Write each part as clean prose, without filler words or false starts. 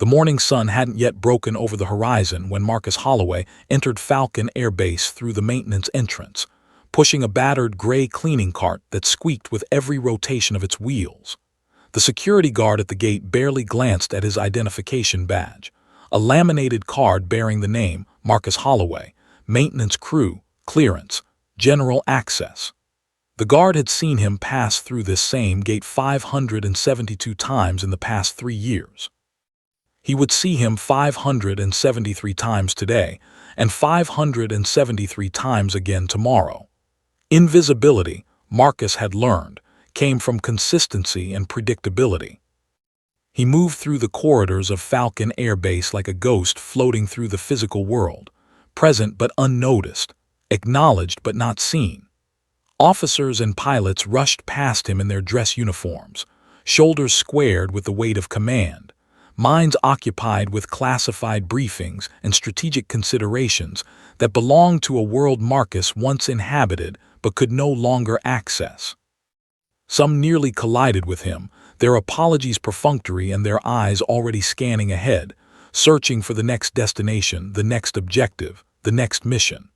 The morning sun hadn't yet broken over the horizon when Marcus Holloway entered Falcon Air Base through the maintenance entrance, pushing a battered gray cleaning cart that squeaked with every rotation of its wheels. The security guard at the gate barely glanced at his identification badge, a laminated card bearing the name Marcus Holloway, Maintenance Crew, Clearance, General Access. The guard had seen him pass through this same gate 572 times in the past 3 years. He would see him 573 times today, and 573 times again tomorrow. Invisibility, Marcus had learned, came from consistency and predictability. He moved through the corridors of Falcon Air Base like a ghost floating through the physical world, present but unnoticed, acknowledged but not seen. Officers and pilots rushed past him in their dress uniforms, shoulders squared with the weight of command, minds occupied with classified briefings and strategic considerations that belonged to a world Marcus once inhabited but could no longer access. Some nearly collided with him, their apologies perfunctory and their eyes already scanning ahead, searching for the next destination, the next objective, the next mission.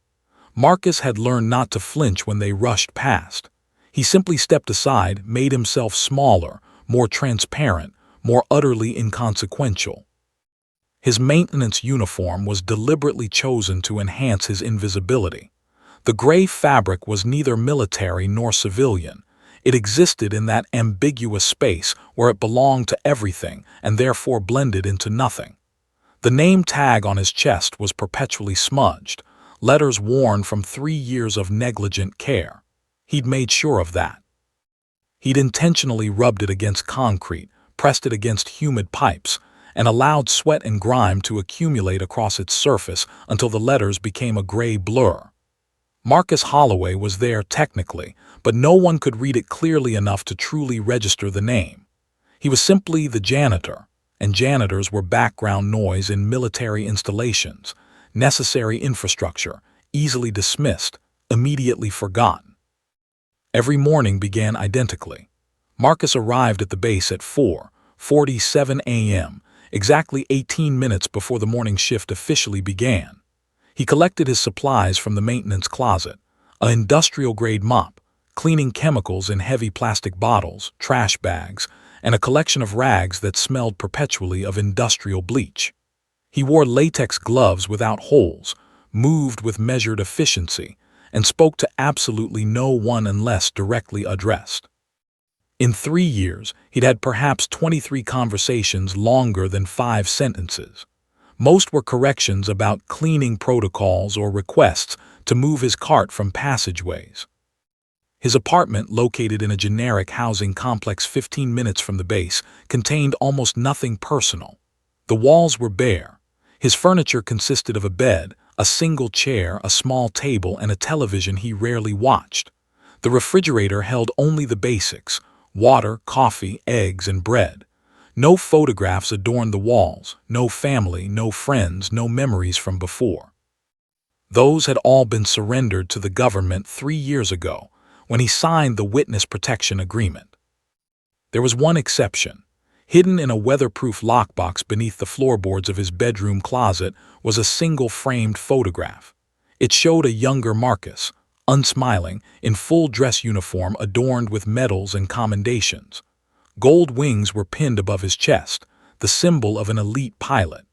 Marcus had learned not to flinch when they rushed past. He simply stepped aside, made himself smaller, more transparent, more utterly inconsequential. His maintenance uniform was deliberately chosen to enhance his invisibility. The gray fabric was neither military nor civilian. It existed in that ambiguous space where it belonged to everything and therefore blended into nothing. The name tag on his chest was perpetually smudged, letters worn from 3 years of negligent care. He'd made sure of that. He'd intentionally rubbed it against concrete, pressed it against humid pipes, and allowed sweat and grime to accumulate across its surface until the letters became a gray blur. Marcus Holloway was there technically, but no one could read it clearly enough to truly register the name. He was simply the janitor, and janitors were background noise in military installations, necessary infrastructure, easily dismissed, immediately forgotten. Every morning began identically. Marcus arrived at the base at 4:47 a.m., exactly 18 minutes before the morning shift officially began. He collected his supplies from the maintenance closet, an industrial-grade mop, cleaning chemicals in heavy plastic bottles, trash bags, and a collection of rags that smelled perpetually of industrial bleach. He wore latex gloves without holes, moved with measured efficiency, and spoke to absolutely no one unless directly addressed. In 3 years, he'd had perhaps 23 conversations longer than 5 sentences. Most were corrections about cleaning protocols or requests to move his cart from passageways. His apartment, located in a generic housing complex 15 minutes from the base, contained almost nothing personal. The walls were bare. His furniture consisted of a bed, a single chair, a small table, and a television he rarely watched. The refrigerator held only the basics: water, coffee, eggs, and bread. No photographs adorned the walls, no family, no friends, no memories from before. Those had all been surrendered to the government 3 years ago, when he signed the Witness Protection Agreement. There was one exception. Hidden in a weatherproof lockbox beneath the floorboards of his bedroom closet was a single framed photograph. It showed a younger Marcus, unsmiling, in full dress uniform adorned with medals and commendations. Gold wings were pinned above his chest, the symbol of an elite pilot.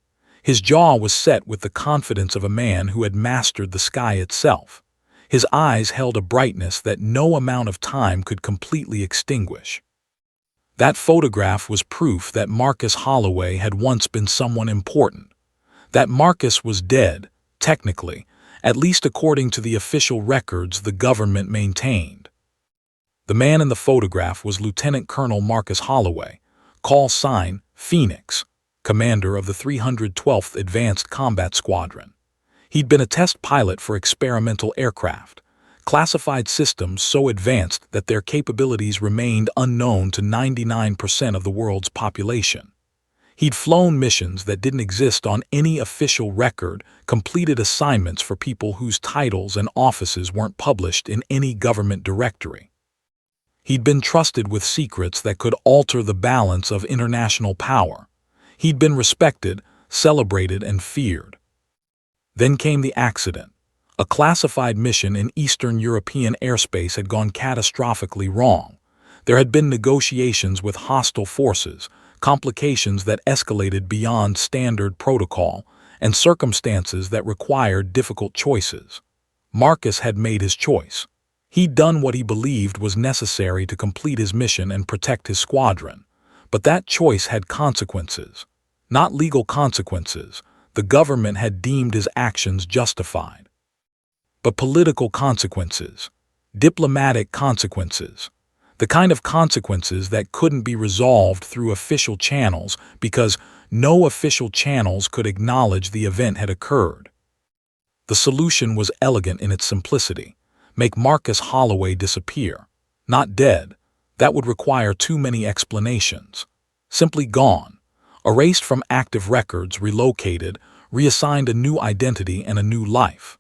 His jaw was set with the confidence of a man who had mastered the sky itself. His eyes held a brightness that no amount of time could completely extinguish. That photograph was proof that Marcus Holloway had once been someone important. That Marcus was dead, technically, at least according to the official records the government maintained. The man in the photograph was Lieutenant Colonel Marcus Holloway, call sign Phoenix, commander of the 312th Advanced Combat Squadron. He'd been a test pilot for experimental aircraft, classified systems so advanced that their capabilities remained unknown to 99% of the world's population. He'd flown missions that didn't exist on any official record, completed assignments for people whose titles and offices weren't published in any government directory. He'd been trusted with secrets that could alter the balance of international power. He'd been respected, celebrated, and feared. Then came the accident. A classified mission in Eastern European airspace had gone catastrophically wrong. There had been negotiations with hostile forces, complications that escalated beyond standard protocol, and circumstances that required difficult choices. Marcus had made his choice. He'd done what he believed was necessary to complete his mission and protect his squadron. But that choice had consequences. Not legal consequences. The government had deemed his actions justified. But political consequences. Diplomatic consequences. The kind of consequences that couldn't be resolved through official channels because no official channels could acknowledge the event had occurred. The solution was elegant in its simplicity. Make Marcus Holloway disappear. Not dead. That would require too many explanations. Simply gone. Erased from active records, relocated, reassigned a new identity and a new life.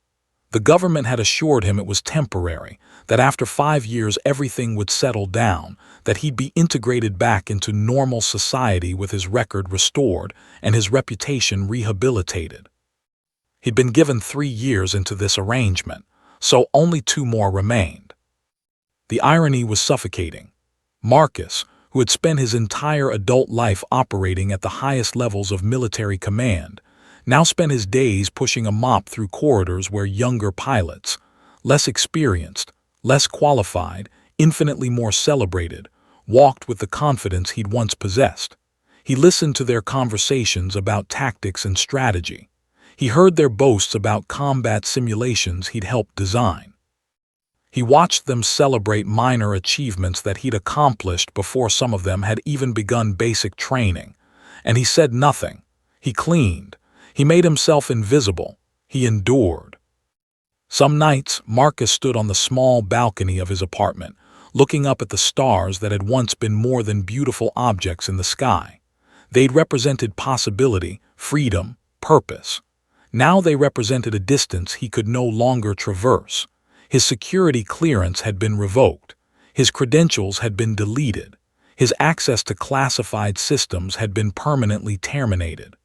The government had assured him it was temporary, that after 5 years everything would settle down, that he'd be integrated back into normal society with his record restored and his reputation rehabilitated. He'd been given 3 years into this arrangement, so only 2 more remained. The irony was suffocating. Marcus, who had spent his entire adult life operating at the highest levels of military command, now spent his days pushing a mop through corridors where younger pilots, less experienced, less qualified, infinitely more celebrated, walked with the confidence he'd once possessed. He listened to their conversations about tactics and strategy. He heard their boasts about combat simulations he'd helped design. He watched them celebrate minor achievements that he'd accomplished before some of them had even begun basic training. And he said nothing. He cleaned. He made himself invisible. He endured. Some nights, Marcus stood on the small balcony of his apartment, looking up at the stars that had once been more than beautiful objects in the sky. They'd represented possibility, freedom, purpose. Now they represented a distance he could no longer traverse. His security clearance had been revoked. His credentials had been deleted. His access to classified systems had been permanently terminated.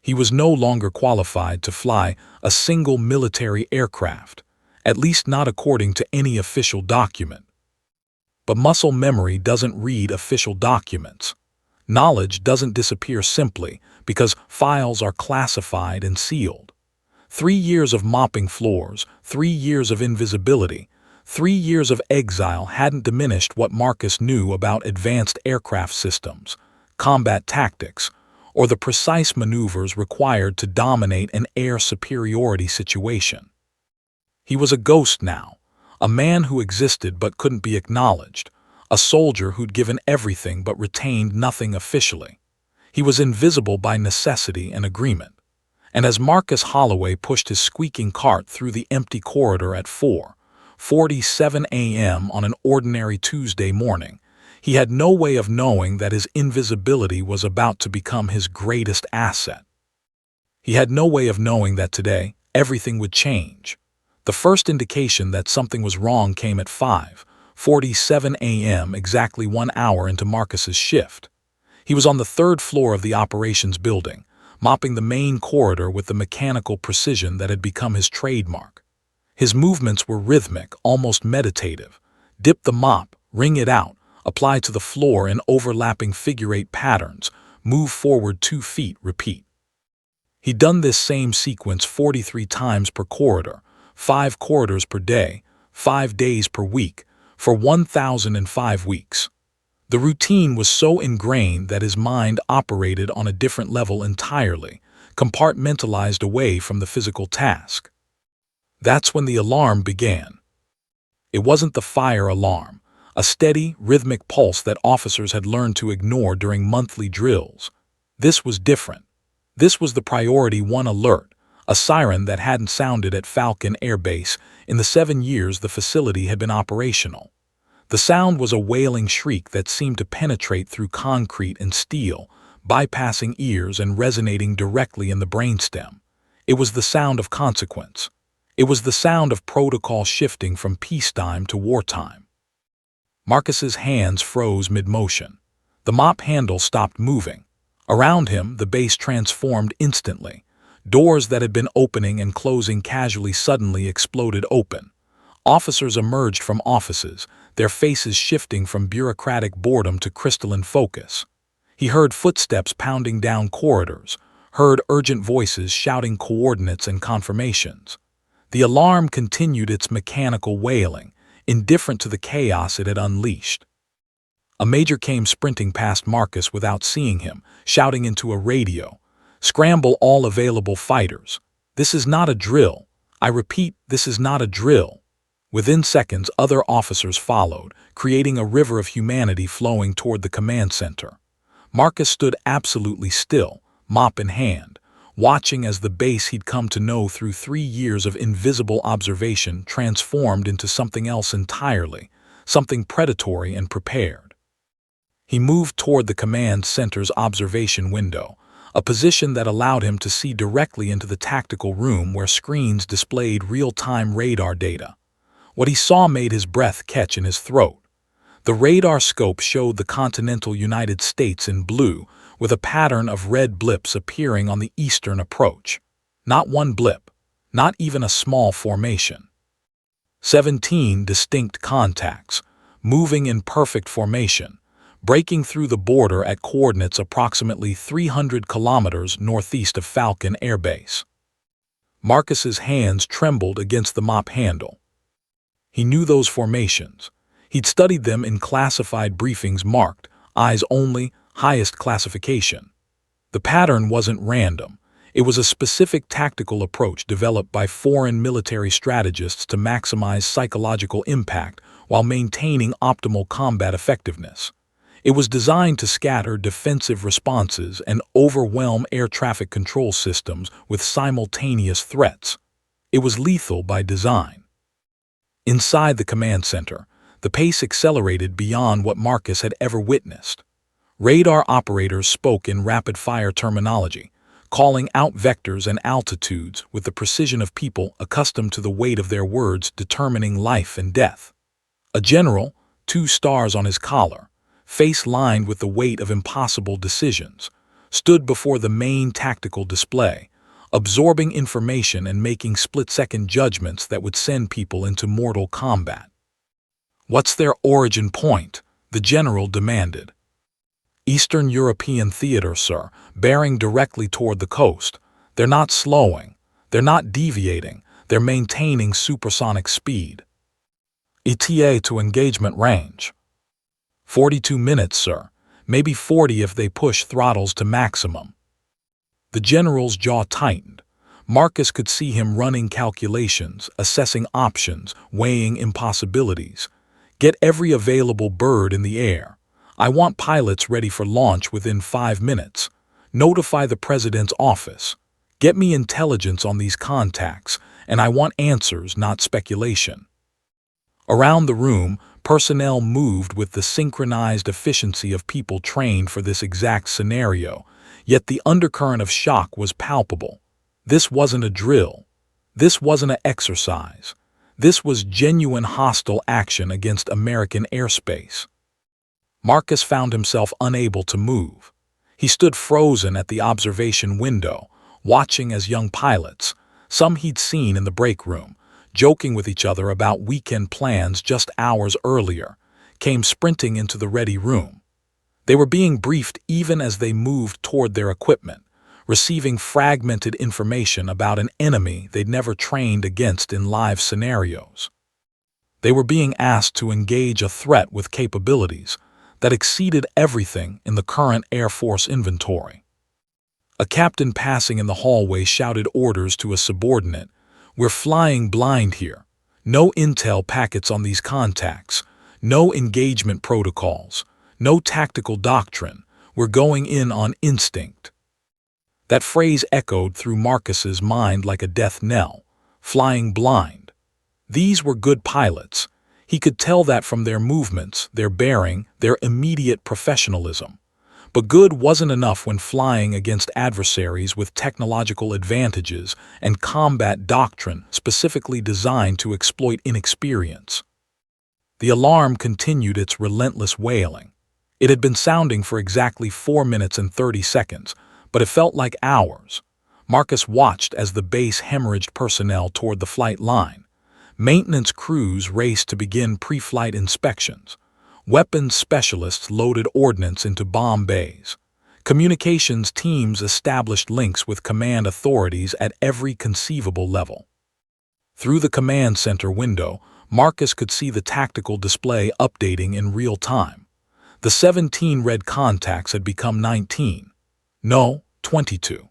He was no longer qualified to fly a single military aircraft, at least not according to any official document. But muscle memory doesn't read official documents. Knowledge doesn't disappear simply because files are classified and sealed. 3 years of mopping floors, 3 years of invisibility, 3 years of exile hadn't diminished what Marcus knew about advanced aircraft systems, combat tactics, or the precise maneuvers required to dominate an air superiority situation. He was a ghost now, a man who existed but couldn't be acknowledged, a soldier who'd given everything but retained nothing officially. He was invisible by necessity and agreement. And as Marcus Holloway pushed his squeaking cart through the empty corridor at 4:47 a.m. on an ordinary Tuesday morning, he had no way of knowing that his invisibility was about to become his greatest asset. He had no way of knowing that today, everything would change. The first indication that something was wrong came at 5:47 a.m., exactly 1 hour into Marcus's shift. He was on the 3rd floor of the operations building, mopping the main corridor with the mechanical precision that had become his trademark. His movements were rhythmic, almost meditative. Dip the mop, wring it out, apply to the floor in overlapping figure-8 patterns, move forward 2 feet, repeat. He'd done this same sequence 43 times per corridor, 5 corridors per day, 5 days per week, for 1,005 weeks. The routine was so ingrained that his mind operated on a different level entirely, compartmentalized away from the physical task. That's when the alarm began. It wasn't the fire alarm, a steady, rhythmic pulse that officers had learned to ignore during monthly drills. This was different. This was the Priority 1 alert, a siren that hadn't sounded at Falcon Air Base in the 7 years the facility had been operational. The sound was a wailing shriek that seemed to penetrate through concrete and steel, bypassing ears and resonating directly in the brainstem. It was the sound of consequence. It was the sound of protocol shifting from peacetime to wartime. Marcus's hands froze mid-motion. The mop handle stopped moving. Around him, the base transformed instantly. Doors that had been opening and closing casually suddenly exploded open. Officers emerged from offices, their faces shifting from bureaucratic boredom to crystalline focus. He heard footsteps pounding down corridors, heard urgent voices shouting coordinates and confirmations. The alarm continued its mechanical wailing, indifferent to the chaos it had unleashed. A major came sprinting past Marcus without seeing him, shouting into a radio, "Scramble all available fighters. This is not a drill. I repeat, this is not a drill." Within seconds, other officers followed, creating a river of humanity flowing toward the command center. Marcus stood absolutely still, mop in hand, watching as the base he'd come to know through 3 years of invisible observation transformed into something else entirely, something predatory and prepared. He moved toward the command center's observation window, a position that allowed him to see directly into the tactical room where screens displayed real-time radar data. What he saw made his breath catch in his throat. The radar scope showed the continental United States in blue, with a pattern of red blips appearing on the eastern approach. Not one blip, not even a small formation. 17 distinct contacts, moving in perfect formation, breaking through the border at coordinates approximately 300 kilometers northeast of Falcon Air Base. Marcus's hands trembled against the mop handle. He knew those formations. He'd studied them in classified briefings marked, eyes only, highest classification. The pattern wasn't random. It was a specific tactical approach developed by foreign military strategists to maximize psychological impact while maintaining optimal combat effectiveness. It was designed to scatter defensive responses and overwhelm air traffic control systems with simultaneous threats. It was lethal by design. Inside the command center, the pace accelerated beyond what Marcus had ever witnessed. Radar operators spoke in rapid-fire terminology, calling out vectors and altitudes with the precision of people accustomed to the weight of their words determining life and death. A general, 2 stars on his collar, face lined with the weight of impossible decisions, stood before the main tactical display, absorbing information and making split-second judgments that would send people into mortal combat. "What's their origin point?" the general demanded. "Eastern European theater, sir, bearing directly toward the coast. They're not slowing. They're not deviating. They're maintaining supersonic speed." "ETA to engagement range." 42 minutes, sir. Maybe 40 if they push throttles to maximum." The general's jaw tightened. Marcus could see him running calculations, assessing options, weighing impossibilities. "Get every available bird in the air. I want pilots ready for launch within 5 minutes. Notify the president's office. Get me intelligence on these contacts, and I want answers, not speculation." Around the room, personnel moved with the synchronized efficiency of people trained for this exact scenario, yet the undercurrent of shock was palpable. This wasn't a drill. This wasn't an exercise. This was genuine hostile action against American airspace. Marcus found himself unable to move. He stood frozen at the observation window, watching as young pilots, some he'd seen in the break room, joking with each other about weekend plans just hours earlier, came sprinting into the ready room. They were being briefed even as they moved toward their equipment, receiving fragmented information about an enemy they'd never trained against in live scenarios. They were being asked to engage a threat with capabilities that exceeded everything in the current Air Force inventory. A captain passing in the hallway shouted orders to a subordinate, "We're flying blind here. No intel packets on these contacts. No engagement protocols. No tactical doctrine. We're going in on instinct." That phrase echoed through Marcus's mind like a death knell. Flying blind. These were good pilots. He could tell that from their movements, their bearing, their immediate professionalism. But good wasn't enough when flying against adversaries with technological advantages and combat doctrine specifically designed to exploit inexperience. The alarm continued its relentless wailing. It had been sounding for exactly 4 minutes and 30 seconds, but it felt like hours. Marcus watched as the base hemorrhaged personnel toward the flight line. Maintenance crews raced to begin pre-flight inspections. Weapons specialists loaded ordnance into bomb bays. Communications teams established links with command authorities at every conceivable level. Through the command center window, Marcus could see the tactical display updating in real time. The 17 red contacts had become 19. No, 22.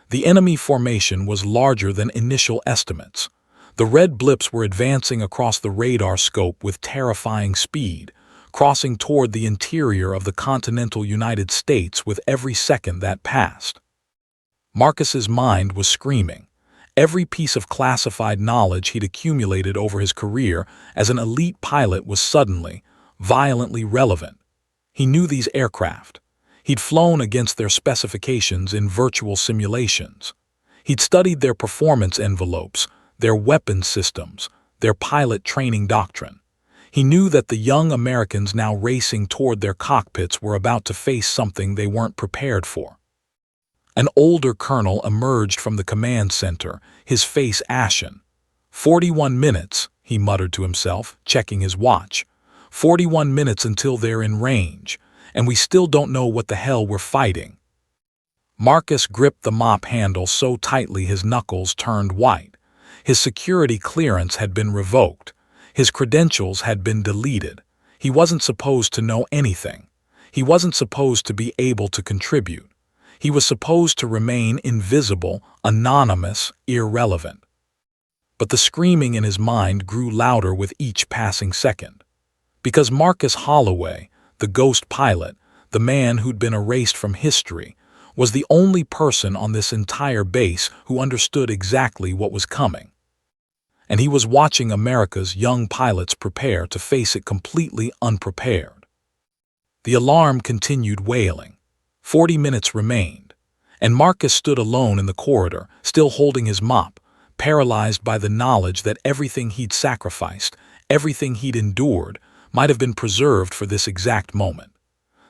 The enemy formation was larger than initial estimates. The red blips were advancing across the radar scope with terrifying speed, crossing toward the interior of the continental United States with every second that passed. Marcus's mind was screaming. Every piece of classified knowledge he'd accumulated over his career as an elite pilot was suddenly, violently relevant. He knew these aircraft. He'd flown against their specifications in virtual simulations. He'd studied their performance envelopes, their weapons systems, their pilot training doctrine. He knew that the young Americans now racing toward their cockpits were about to face something they weren't prepared for. An older colonel emerged from the command center, his face ashen. 41 minutes, he muttered to himself, checking his watch. 41 minutes until they're in range, and we still don't know what the hell we're fighting. Marcus gripped the mop handle so tightly his knuckles turned white. His security clearance had been revoked. His credentials had been deleted. He wasn't supposed to know anything. He wasn't supposed to be able to contribute. He was supposed to remain invisible, anonymous, irrelevant. But the screaming in his mind grew louder with each passing second. Because Marcus Holloway, the ghost pilot, the man who'd been erased from history, was the only person on this entire base who understood exactly what was coming. And he was watching America's young pilots prepare to face it completely unprepared. The alarm continued wailing. 40 minutes remained, and Marcus stood alone in the corridor, still holding his mop, paralyzed by the knowledge that everything he'd sacrificed, everything he'd endured, might have been preserved for this exact moment.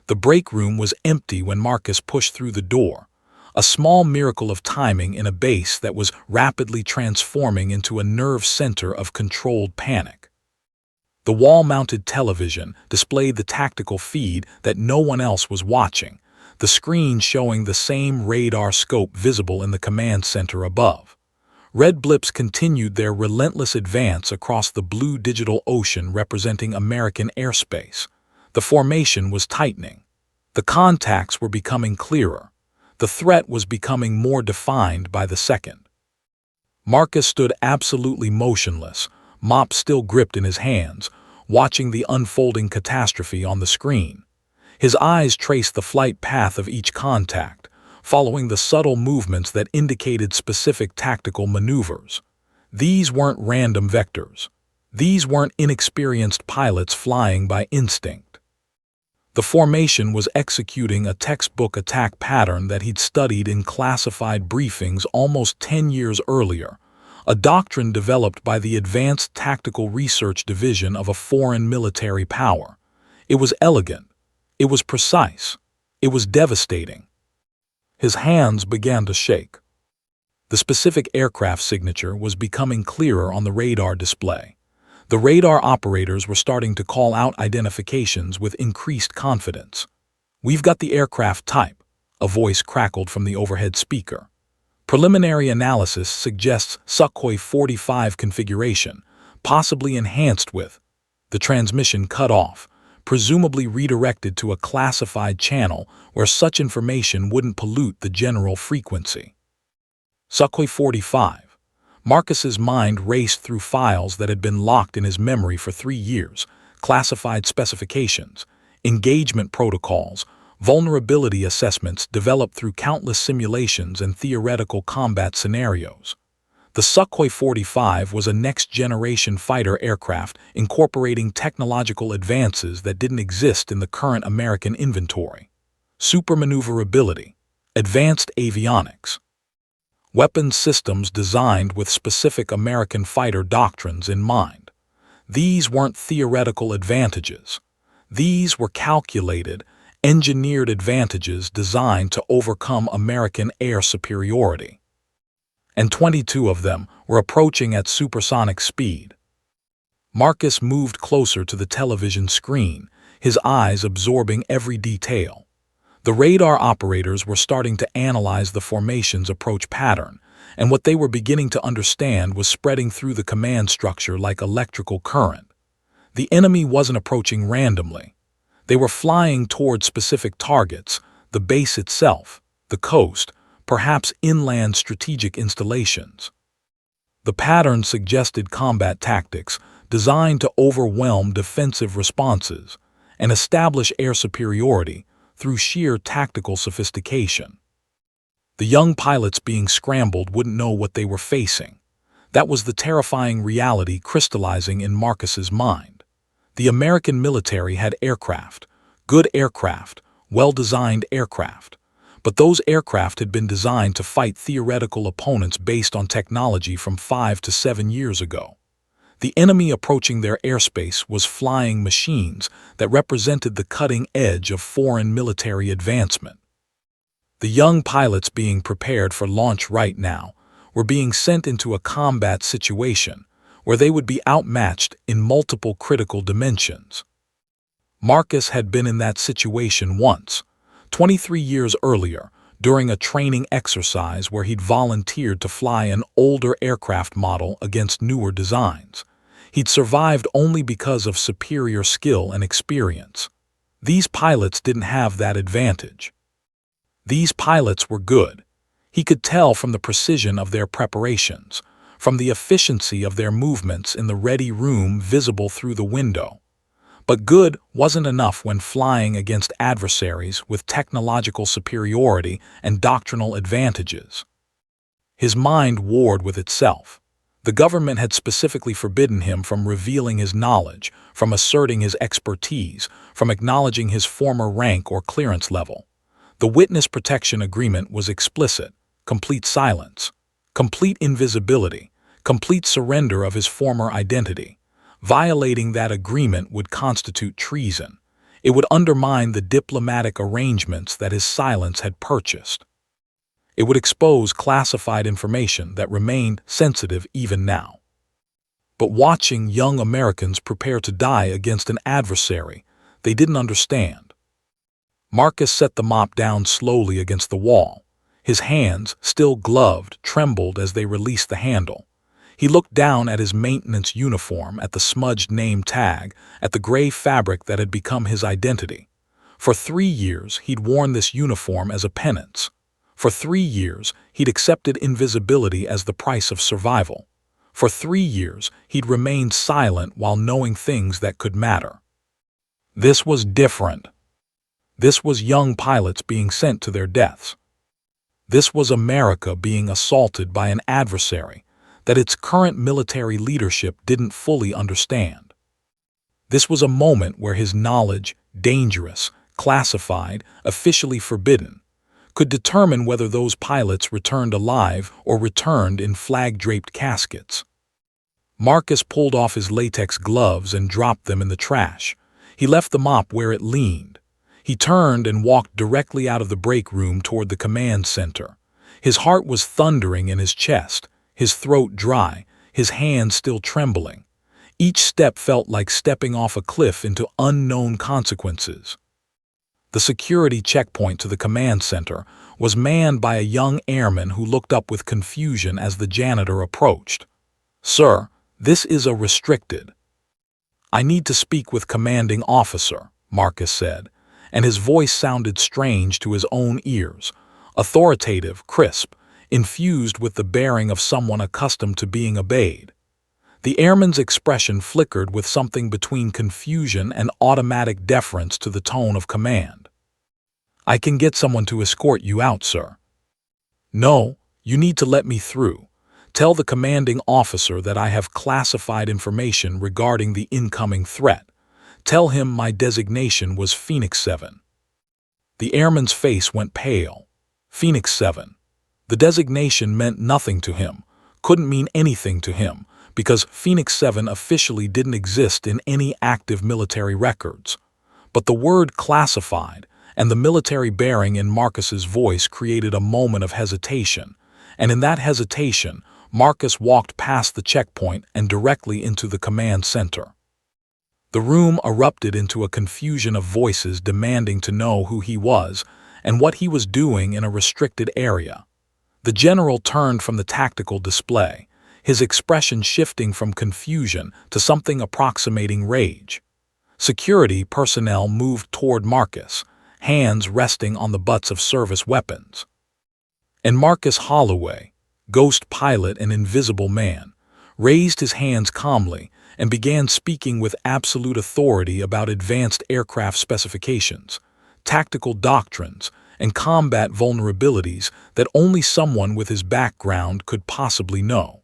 The break room was empty when Marcus pushed through the door, a small miracle of timing in a base that was rapidly transforming into a nerve center of controlled panic. The wall-mounted television displayed the tactical feed that no one else was watching, the screen showing the same radar scope visible in the command center above. Red blips continued their relentless advance across the blue digital ocean representing American airspace. The formation was tightening. The contacts were becoming clearer. The threat was becoming more defined by the second. Marcus stood absolutely motionless, mop still gripped in his hands, watching the unfolding catastrophe on the screen. His eyes traced the flight path of each contact, following the subtle movements that indicated specific tactical maneuvers. These weren't random vectors. These weren't inexperienced pilots flying by instinct. The formation was executing a textbook attack pattern that he'd studied in classified briefings almost 10 years earlier, a doctrine developed by the Advanced Tactical Research Division of a foreign military power. It was elegant. It was precise. It was devastating. His hands began to shake. The specific aircraft signature was becoming clearer on the radar display. The radar operators were starting to call out identifications with increased confidence. "We've got the aircraft type," a voice crackled from the overhead speaker. "Preliminary analysis suggests Sukhoi 45 configuration, possibly enhanced with..." The transmission cut off, presumably redirected to a classified channel where such information wouldn't pollute the general frequency. Sukhoi 45. Marcus's mind raced through files that had been locked in his memory for 3 years, classified specifications, engagement protocols, vulnerability assessments developed through countless simulations and theoretical combat scenarios. The Sukhoi 45 was a next-generation fighter aircraft incorporating technological advances that didn't exist in the current American inventory. Supermaneuverability, advanced avionics, weapons systems designed with specific American fighter doctrines in mind. These weren't theoretical advantages. These were calculated, engineered advantages designed to overcome American air superiority. And 22 of them were approaching at supersonic speed. Marcus moved closer to the television screen, his eyes absorbing every detail. The radar operators were starting to analyze the formation's approach pattern, and what they were beginning to understand was spreading through the command structure like electrical current. The enemy wasn't approaching randomly. They were flying toward specific targets, the base itself, the coast, perhaps inland strategic installations. The pattern suggested combat tactics designed to overwhelm defensive responses and establish air superiority through sheer tactical sophistication. The young pilots being scrambled wouldn't know what they were facing. That was the terrifying reality crystallizing in Marcus's mind. The American military had aircraft, good aircraft, well-designed aircraft. But those aircraft had been designed to fight theoretical opponents based on technology from 5 to 7 years ago. The enemy approaching their airspace was flying machines that represented the cutting edge of foreign military advancement. The young pilots being prepared for launch right now were being sent into a combat situation where they would be outmatched in multiple critical dimensions. Marcus had been in that situation once, 23 years earlier, during a training exercise where he'd volunteered to fly an older aircraft model against newer designs. He'd survived only because of superior skill and experience. These pilots didn't have that advantage. These pilots were good. He could tell from the precision of their preparations, from the efficiency of their movements in the ready room visible through the window. But good wasn't enough when flying against adversaries with technological superiority and doctrinal advantages. His mind warred with itself. The government had specifically forbidden him from revealing his knowledge, from asserting his expertise, from acknowledging his former rank or clearance level. The witness protection agreement was explicit: complete silence, complete invisibility, complete surrender of his former identity. Violating that agreement would constitute treason. It would undermine the diplomatic arrangements that his silence had purchased. It would expose classified information that remained sensitive even now. But watching young Americans prepare to die against an adversary they didn't understand. Marcus set the mop down slowly against the wall. His hands, still gloved, trembled as they released the handle. He looked down at his maintenance uniform, at the smudged name tag, at the gray fabric that had become his identity. For 3 years, he'd worn this uniform as a penance. For 3 years, he'd accepted invisibility as the price of survival. For 3 years, he'd remained silent while knowing things that could matter. This was different. This was young pilots being sent to their deaths. This was America being assaulted by an adversary that its current military leadership didn't fully understand. This was a moment where his knowledge, dangerous, classified, officially forbidden, could determine whether those pilots returned alive or returned in flag-draped caskets. Marcus pulled off his latex gloves and dropped them in the trash. He left the mop where it leaned. He turned and walked directly out of the break room toward the command center. His heart was thundering in his chest, his throat dry, his hands still trembling. Each step felt like stepping off a cliff into unknown consequences. The security checkpoint to the command center was manned by a young airman who looked up with confusion as the janitor approached. "Sir, this is a restricted." "I need to speak with commanding officer," Marcus said, and his voice sounded strange to his own ears, authoritative, crisp, infused with the bearing of someone accustomed to being obeyed. The airman's expression flickered with something between confusion and automatic deference to the tone of command. "I can get someone to escort you out, sir." "No, you need to let me through. Tell the commanding officer that I have classified information regarding the incoming threat. Tell him my designation was Phoenix 7. The airman's face went pale. Phoenix 7. The designation meant nothing to him, couldn't mean anything to him, because Phoenix 7 officially didn't exist in any active military records. But the word classified, and the military bearing in Marcus's voice created a moment of hesitation, and in that hesitation, Marcus walked past the checkpoint and directly into the command center. The room erupted into a confusion of voices demanding to know who he was and what he was doing in a restricted area. The general turned from the tactical display, his expression shifting from confusion to something approximating rage. Security personnel moved toward Marcus, hands resting on the butts of service weapons. And Marcus Holloway, ghost pilot and invisible man, raised his hands calmly and began speaking with absolute authority about advanced aircraft specifications, tactical doctrines, and combat vulnerabilities that only someone with his background could possibly know.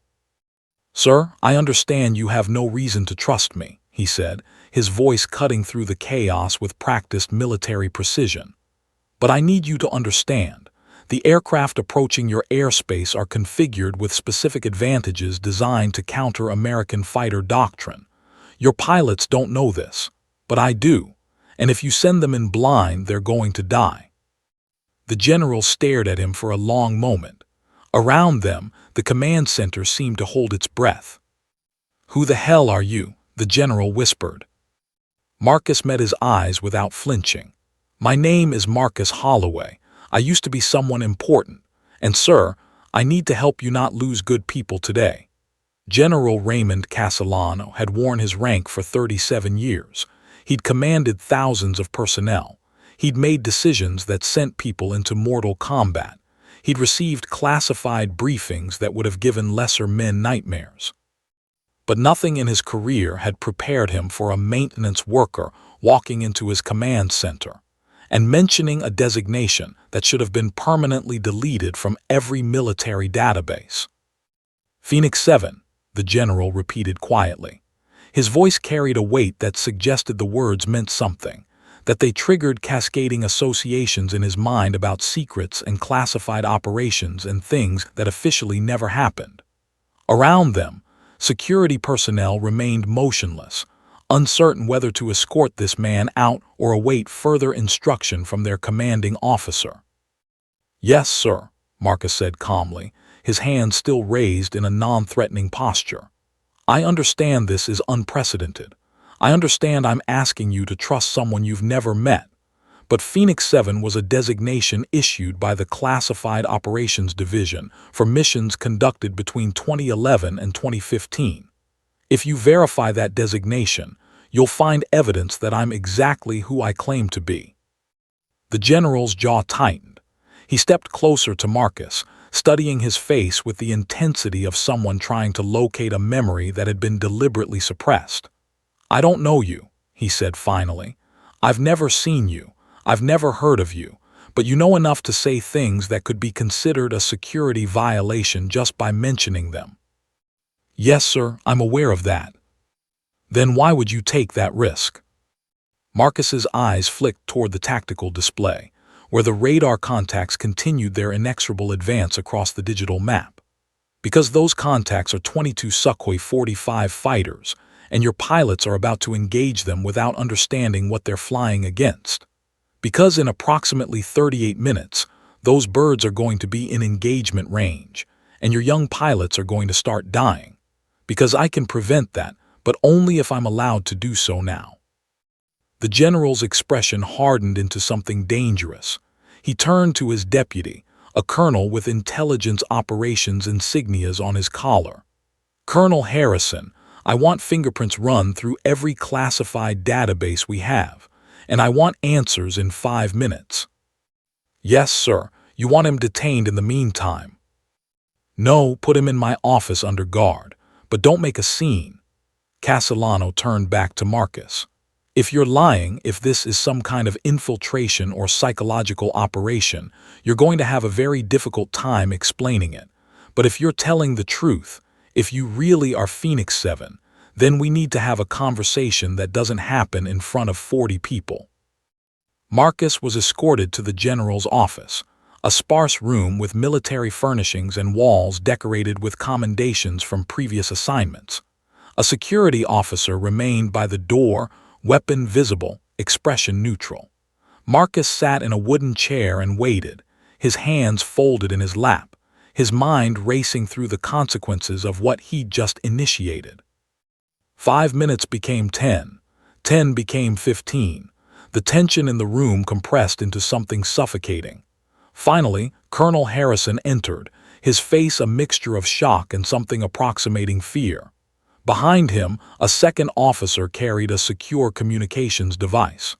"Sir, I understand you have no reason to trust me," he said, his voice cutting through the chaos with practiced military precision. "But I need you to understand. The aircraft approaching your airspace are configured with specific advantages designed to counter American fighter doctrine. Your pilots don't know this, but I do, and if you send them in blind, they're going to die." The general stared at him for a long moment. Around them, the command center seemed to hold its breath. "Who the hell are you?" the general whispered. Marcus met his eyes without flinching. "My name is Marcus Holloway. I used to be someone important, and sir, I need to help you not lose good people today." General Raymond Castellano had worn his rank for 37 years. He'd commanded thousands of personnel. He'd made decisions that sent people into mortal combat. He'd received classified briefings that would have given lesser men nightmares. But nothing in his career had prepared him for a maintenance worker walking into his command center and mentioning a designation that should have been permanently deleted from every military database. "Phoenix 7, the general repeated quietly. His voice carried a weight that suggested the words meant something, that they triggered cascading associations in his mind about secrets and classified operations and things that officially never happened. Around them, security personnel remained motionless, uncertain whether to escort this man out or await further instruction from their commanding officer. "Yes, sir," Marcus said calmly, his hands still raised in a non-threatening posture. "I understand this is unprecedented. I understand I'm asking you to trust someone you've never met. But Phoenix 7 was a designation issued by the Classified Operations Division for missions conducted between 2011 and 2015. If you verify that designation, you'll find evidence that I'm exactly who I claim to be." The general's jaw tightened. He stepped closer to Marcus, studying his face with the intensity of someone trying to locate a memory that had been deliberately suppressed. "I don't know you," he said finally. "I've never seen you. I've never heard of you. But you know enough to say things that could be considered a security violation just by mentioning them." "Yes, sir, I'm aware of that." "Then why would you take that risk?" Marcus's eyes flicked toward the tactical display, where the radar contacts continued their inexorable advance across the digital map. "Because those contacts are 22 Sukhoi 45 fighters, and your pilots are about to engage them without understanding what they're flying against. Because in approximately 38 minutes, those birds are going to be in engagement range, and your young pilots are going to start dying. Because I can prevent that, but only if I'm allowed to do so now." The general's expression hardened into something dangerous. He turned to his deputy, a colonel with intelligence operations insignias on his collar. "Colonel Harrison, I want fingerprints run through every classified database we have, and I want answers in 5 minutes." "Yes, sir. You want him detained in the meantime?" "No, put him in my office under guard. But don't make a scene." Castellano turned back to Marcus. "If you're lying, if this is some kind of infiltration or psychological operation, you're going to have a very difficult time explaining it. But if you're telling the truth, if you really are Phoenix 7, then we need to have a conversation that doesn't happen in front of 40 people." Marcus was escorted to the general's office, a sparse room with military furnishings and walls decorated with commendations from previous assignments. A security officer remained by the door, weapon visible, expression neutral. Marcus sat in a wooden chair and waited, his hands folded in his lap, his mind racing through the consequences of what he'd just initiated. 5 minutes became 10. 10 became 15. The tension in the room compressed into something suffocating. Finally, Colonel Harrison entered, his face a mixture of shock and something approximating fear. Behind him, a second officer carried a secure communications device.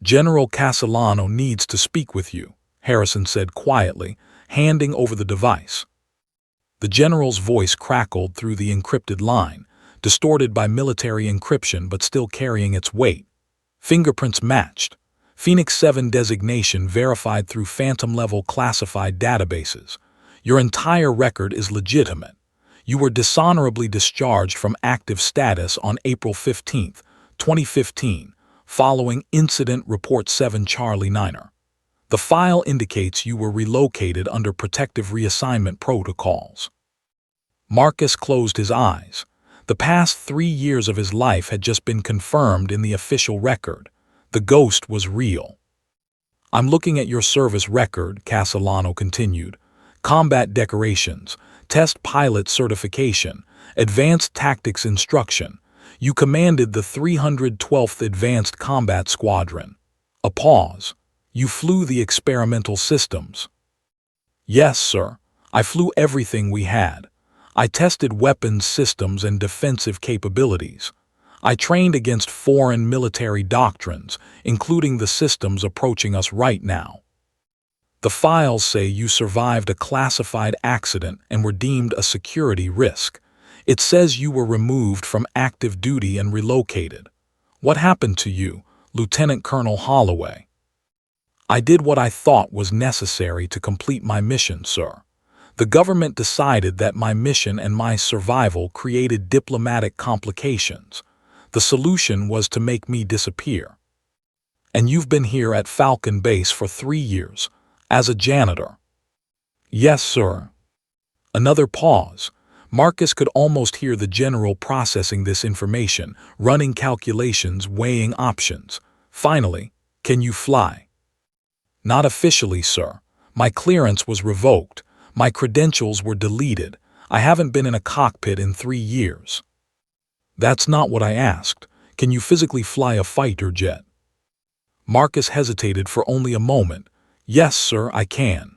"General Castellano needs to speak with you," Harrison said quietly, handing over the device. The general's voice crackled through the encrypted line, distorted by military encryption but still carrying its weight. Fingerprints matched. Phoenix 7 designation verified through phantom-level classified databases. Your entire record is legitimate. You were dishonorably discharged from active status on April 15, 2015, following Incident Report 7 Charlie 9er. The file indicates you were relocated under protective reassignment protocols. Marcus closed his eyes. The past 3 years of his life had just been confirmed in the official record. The ghost was real. "I'm looking at your service record," Castellano continued. "Combat decorations, test pilot certification, advanced tactics instruction. You commanded the 312th Advanced Combat Squadron." A pause. "You flew the experimental systems." "Yes, sir. I flew everything we had. I tested weapons systems and defensive capabilities. I trained against foreign military doctrines, including the systems approaching us right now. The files say you survived a classified accident and were deemed a security risk. It says you were removed from active duty and relocated. What happened to you, Lieutenant Colonel Holloway?" "I did what I thought was necessary to complete my mission, sir. The government decided that my mission and my survival created diplomatic complications. The solution was to make me disappear. And you've been here at Falcon Base for 3 years, as a janitor." "Yes, sir." Another pause. Marcus could almost hear the general processing this information, running calculations, weighing options. Finally, "Can you fly?" "Not officially, sir. My clearance was revoked. My credentials were deleted. I haven't been in a cockpit in 3 years." "That's not what I asked. Can you physically fly a fighter jet?" Marcus hesitated for only a moment. "Yes, sir, I can."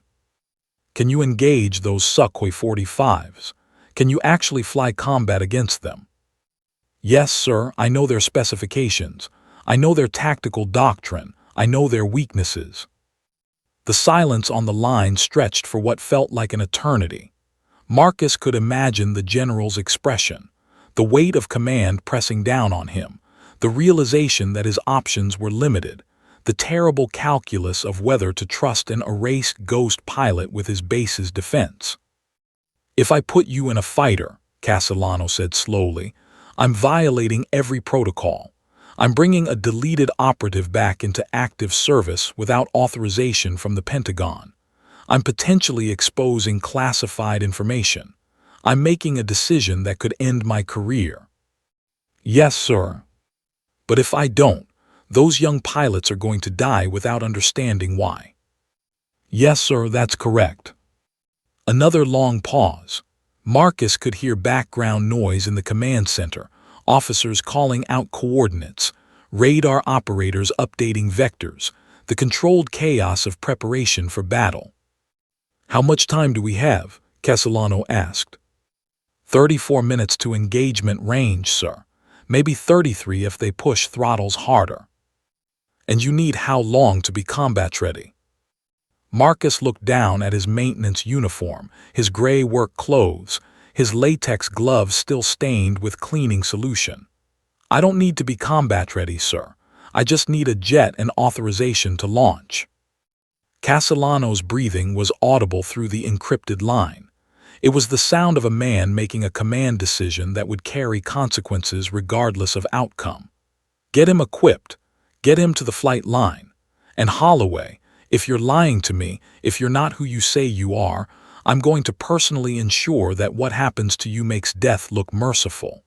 "Can you engage those Sukhoi 45s? Can you actually fly combat against them?" "Yes, sir, I know their specifications. I know their tactical doctrine. I know their weaknesses." The silence on the line stretched for what felt like an eternity. Marcus could imagine the general's expression, the weight of command pressing down on him, the realization that his options were limited, the terrible calculus of whether to trust an erased ghost pilot with his base's defense. "If I put you in a fighter," Castellano said slowly, "I'm violating every protocol. I'm bringing a deleted operative back into active service without authorization from the Pentagon. I'm potentially exposing classified information. I'm making a decision that could end my career." "Yes, sir. But if I don't, those young pilots are going to die without understanding why." "Yes, sir, that's correct." Another long pause. Marcus could hear background noise in the command center, officers calling out coordinates, radar operators updating vectors, the controlled chaos of preparation for battle. "How much time do we have?" Castellano asked. 34 minutes to engagement range, sir. Maybe 33 if they push throttles harder." "And you need how long to be combat ready?" Marcus looked down at his maintenance uniform, his gray work clothes, his latex gloves still stained with cleaning solution. "I don't need to be combat ready, sir. I just need a jet and authorization to launch." Castellano's breathing was audible through the encrypted line. It was the sound of a man making a command decision that would carry consequences regardless of outcome. "Get him equipped. Get him to the flight line. And Holloway, if you're lying to me, if you're not who you say you are, I'm going to personally ensure that what happens to you makes death look merciful."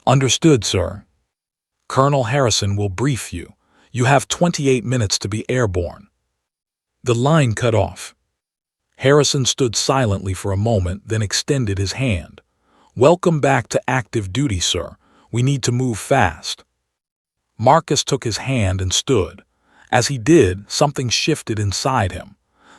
"Understood, sir." "Colonel Harrison will brief you. You have 28 minutes to be airborne." The line cut off. Harrison stood silently for a moment, then extended his hand. "Welcome back to active duty, sir. We need to move fast." Marcus took his hand and stood. As he did, something shifted inside him.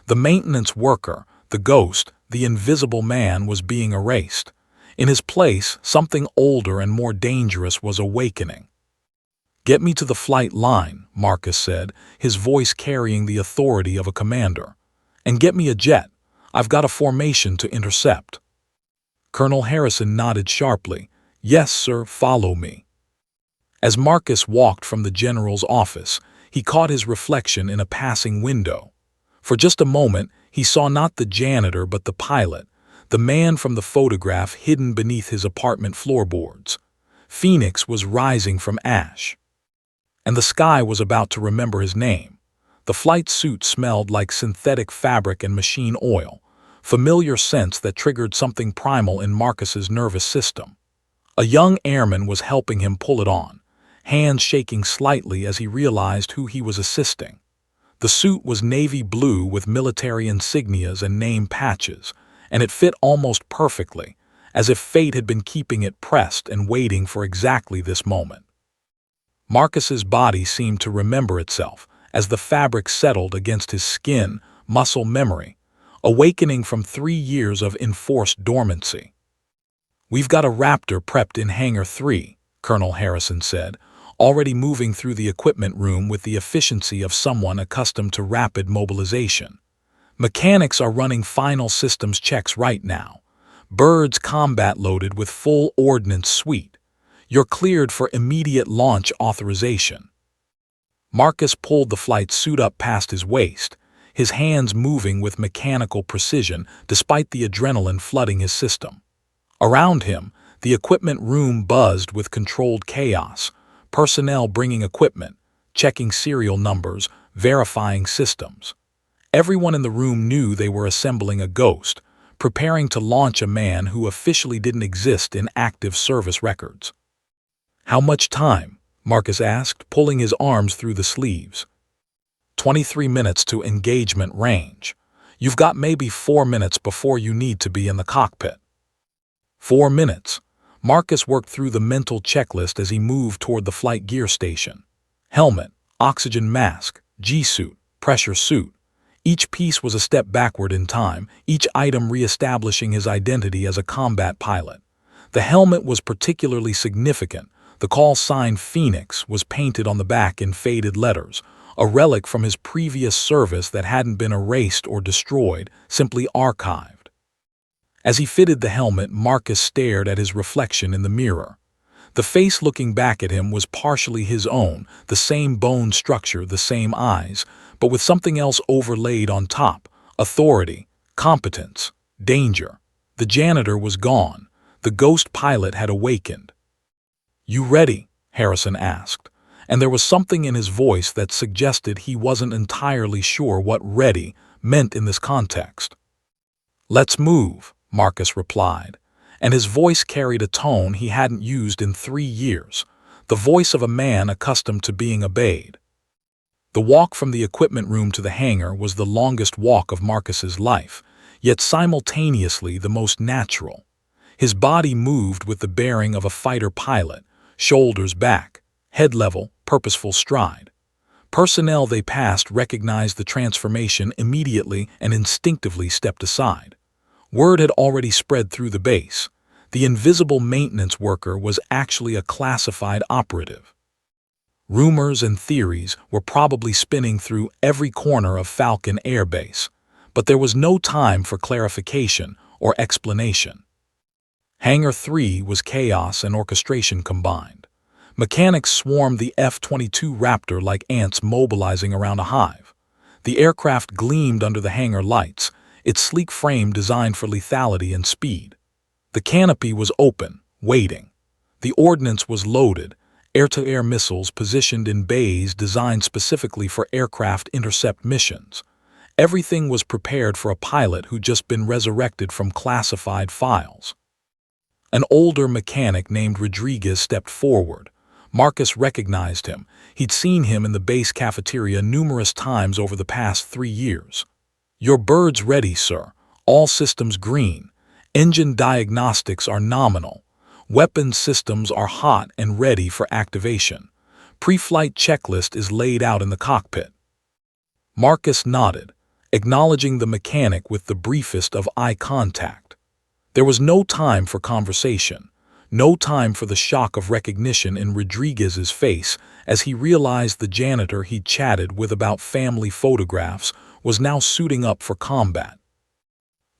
The maintenance worker, the ghost, the invisible man was being erased. In his place, something older and more dangerous was awakening. "Get me to the flight line," Marcus said, his voice carrying the authority of a commander. "And get me a jet. I've got a formation to intercept." Colonel Harrison nodded sharply. "Yes, sir, follow me." As Marcus walked from the general's office, he caught his reflection in a passing window. For just a moment, he saw not the janitor but the pilot, the man from the photograph hidden beneath his apartment floorboards. Phoenix was rising from ash. And the sky was about to remember his name. The flight suit smelled like synthetic fabric and machine oil, familiar scents that triggered something primal in Marcus's nervous system. A young airman was helping him pull it on, hands shaking slightly as he realized who he was assisting. The suit was navy blue with military insignias and name patches, and it fit almost perfectly, as if fate had been keeping it pressed and waiting for exactly this moment. Marcus's body seemed to remember itself as the fabric settled against his skin, muscle memory, awakening from 3 years of enforced dormancy. "We've got a Raptor prepped in Hangar 3, Colonel Harrison said, already moving through the equipment room with the efficiency of someone accustomed to rapid mobilization. "Mechanics are running final systems checks right now. Birds combat loaded with full ordnance suite. You're cleared for immediate launch authorization." Marcus pulled the flight suit up past his waist, his hands moving with mechanical precision despite the adrenaline flooding his system. Around him, the equipment room buzzed with controlled chaos, personnel bringing equipment, checking serial numbers, verifying systems. Everyone in the room knew they were assembling a ghost, preparing to launch a man who officially didn't exist in active service records. "How much time?" Marcus asked, pulling his arms through the sleeves. 23 minutes to engagement range. You've got maybe 4 minutes before you need to be in the cockpit." 4 minutes. Marcus worked through the mental checklist as he moved toward the flight gear station. Helmet, oxygen mask, G-suit, pressure suit. Each piece was a step backward in time, each item re-establishing his identity as a combat pilot. The helmet was particularly significant. The call sign Phoenix was painted on the back in faded letters, a relic from his previous service that hadn't been erased or destroyed, simply archived. As he fitted the helmet, Marcus stared at his reflection in the mirror. The face looking back at him was partially his own, the same bone structure, the same eyes, but with something else overlaid on top: authority, competence, danger. The janitor was gone. The ghost pilot had awakened. "You ready?" Harrison asked, and there was something in his voice that suggested he wasn't entirely sure what ready meant in this context. "Let's move," Marcus replied, and his voice carried a tone he hadn't used in 3 years, the voice of a man accustomed to being obeyed. The walk from the equipment room to the hangar was the longest walk of Marcus's life, yet simultaneously the most natural. His body moved with the bearing of a fighter pilot, shoulders back, head level, purposeful stride. Personnel they passed recognized the transformation immediately and instinctively stepped aside. Word had already spread through the base. The invisible maintenance worker was actually a classified operative. Rumors and theories were probably spinning through every corner of Falcon Air Base, but there was no time for clarification or explanation. Hangar 3 was chaos and orchestration combined. Mechanics swarmed the F-22 Raptor like ants mobilizing around a hive. The aircraft gleamed under the hangar lights, its sleek frame designed for lethality and speed. The canopy was open, waiting. The ordnance was loaded, air-to-air missiles positioned in bays designed specifically for aircraft intercept missions. Everything was prepared for a pilot who'd just been resurrected from classified files. An older mechanic named Rodriguez stepped forward, Marcus recognized him. He'd seen him in the base cafeteria numerous times over the past 3 years. "Your bird's ready, sir. All systems green. Engine diagnostics are nominal. Weapons systems are hot and ready for activation. Pre-flight checklist is laid out in the cockpit." Marcus nodded, acknowledging the mechanic with the briefest of eye contact. There was no time for conversation, no time for the shock of recognition in Rodriguez's face as he realized the janitor he'd chatted with about family photographs was now suiting up for combat.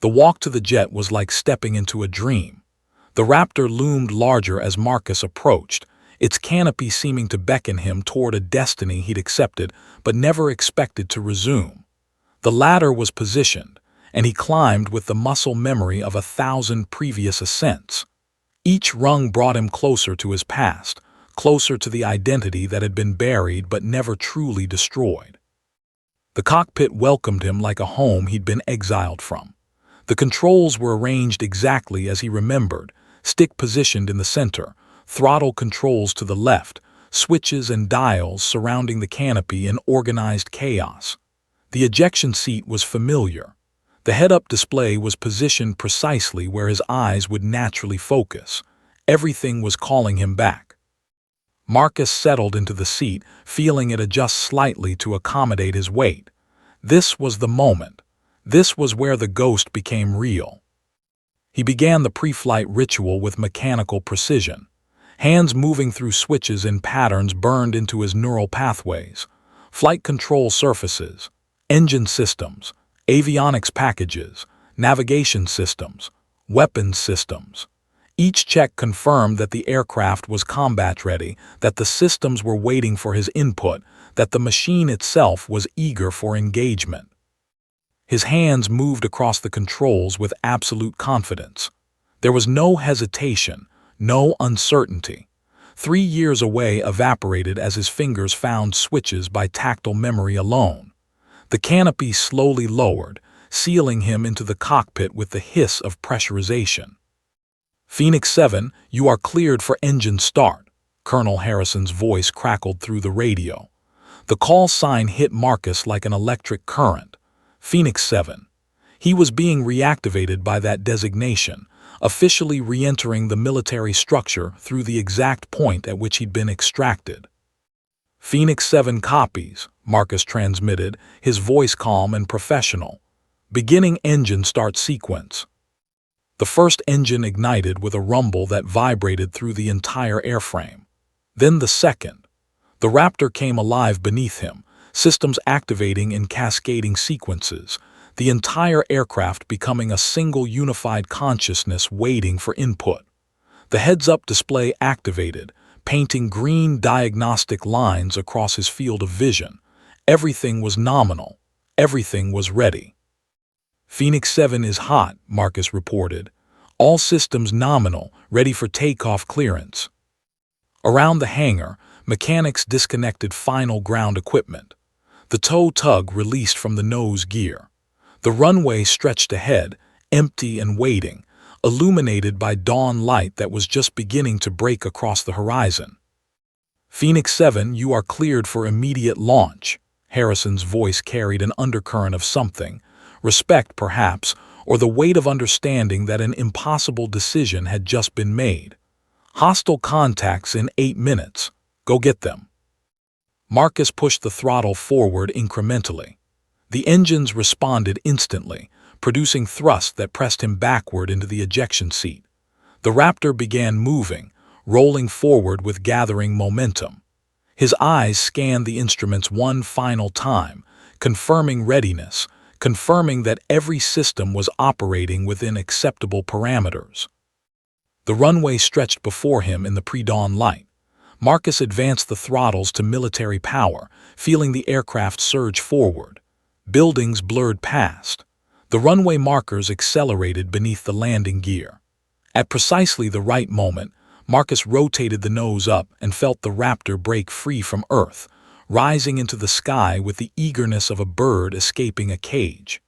The walk to the jet was like stepping into a dream. The Raptor loomed larger as Marcus approached, its canopy seeming to beckon him toward a destiny he'd accepted but never expected to resume. The ladder was positioned, and he climbed with the muscle memory of 1,000 previous ascents. Each rung brought him closer to his past, closer to the identity that had been buried but never truly destroyed. The cockpit welcomed him like a home he'd been exiled from. The controls were arranged exactly as he remembered, stick positioned in the center, throttle controls to the left, switches and dials surrounding the canopy in organized chaos. The ejection seat was familiar. The head-up display was positioned precisely where his eyes would naturally focus. Everything was calling him back. Marcus settled into the seat, feeling it adjust slightly to accommodate his weight. This was the moment. This was where the ghost became real. He began the pre-flight ritual with mechanical precision, hands moving through switches in patterns burned into his neural pathways, flight control surfaces, engine systems, avionics packages, navigation systems, weapons systems. Each check confirmed that the aircraft was combat-ready, that the systems were waiting for his input, that the machine itself was eager for engagement. His hands moved across the controls with absolute confidence. There was no hesitation, no uncertainty. 3 years away evaporated as his fingers found switches by tactile memory alone. The canopy slowly lowered, sealing him into the cockpit with the hiss of pressurization. "Phoenix 7, you are cleared for engine start," Colonel Harrison's voice crackled through the radio. The call sign hit Marcus like an electric current. Phoenix 7. He was being reactivated by that designation, officially re-entering the military structure through the exact point at which he'd been extracted. "Phoenix 7 copies," Marcus transmitted, his voice calm and professional. "Beginning engine start sequence." The first engine ignited with a rumble that vibrated through the entire airframe. Then the second. The Raptor came alive beneath him, systems activating in cascading sequences, the entire aircraft becoming a single unified consciousness waiting for input. The heads-up display activated, painting green diagnostic lines across his field of vision. Everything was nominal. Everything was ready. "Phoenix 7 is hot," Marcus reported. "All systems nominal, ready for takeoff clearance." Around the hangar, mechanics disconnected final ground equipment. The tow tug released from the nose gear. The runway stretched ahead, empty and waiting, illuminated by dawn light that was just beginning to break across the horizon. "Phoenix 7, you are cleared for immediate launch." Harrison's voice carried an undercurrent of something, respect perhaps, or the weight of understanding that an impossible decision had just been made. "Hostile contacts in 8 minutes. Go get them." Marcus pushed the throttle forward incrementally. The engines responded instantly, producing thrust that pressed him backward into the ejection seat. The Raptor began moving, rolling forward with gathering momentum. His eyes scanned the instruments one final time, confirming readiness, confirming that every system was operating within acceptable parameters. The runway stretched before him in the pre-dawn light. Marcus advanced the throttles to military power, feeling the aircraft surge forward. Buildings blurred past. The runway markers accelerated beneath the landing gear. At precisely the right moment, Marcus rotated the nose up and felt the Raptor break free from Earth, rising into the sky with the eagerness of a bird escaping a cage.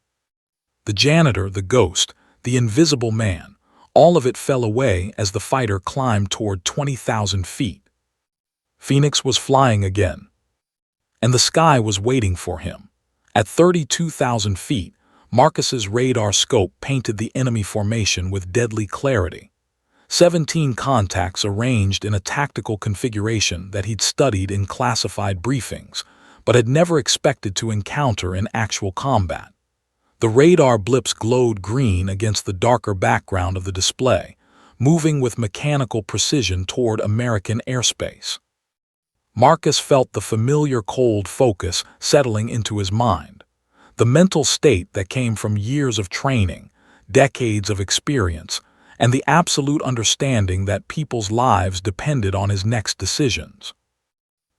The janitor, the ghost, the invisible man, all of it fell away as the fighter climbed toward 20,000 feet. Phoenix was flying again, and the sky was waiting for him. At 32,000 feet, Marcus's radar scope painted the enemy formation with deadly clarity. 17 contacts arranged in a tactical configuration that he'd studied in classified briefings, but had never expected to encounter in actual combat. The radar blips glowed green against the darker background of the display, moving with mechanical precision toward American airspace. Marcus felt the familiar cold focus settling into his mind, the mental state that came from years of training, decades of experience, and the absolute understanding that people's lives depended on his next decisions.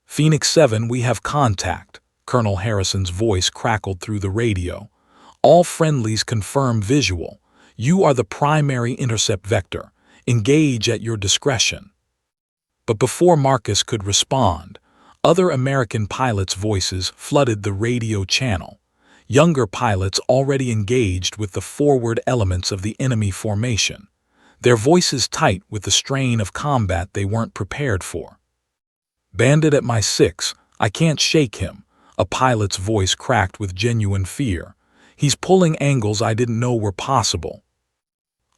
"Phoenix 7, we have contact," Colonel Harrison's voice crackled through the radio. "All friendlies confirm visual. You are the primary intercept vector. Engage at your discretion." But before Marcus could respond, other American pilots' voices flooded the radio channel. Younger pilots already engaged with the forward elements of the enemy formation, their voices tight with the strain of combat they weren't prepared for. "Bandit at my 6, I can't shake him," a pilot's voice cracked with genuine fear. "He's pulling angles I didn't know were possible."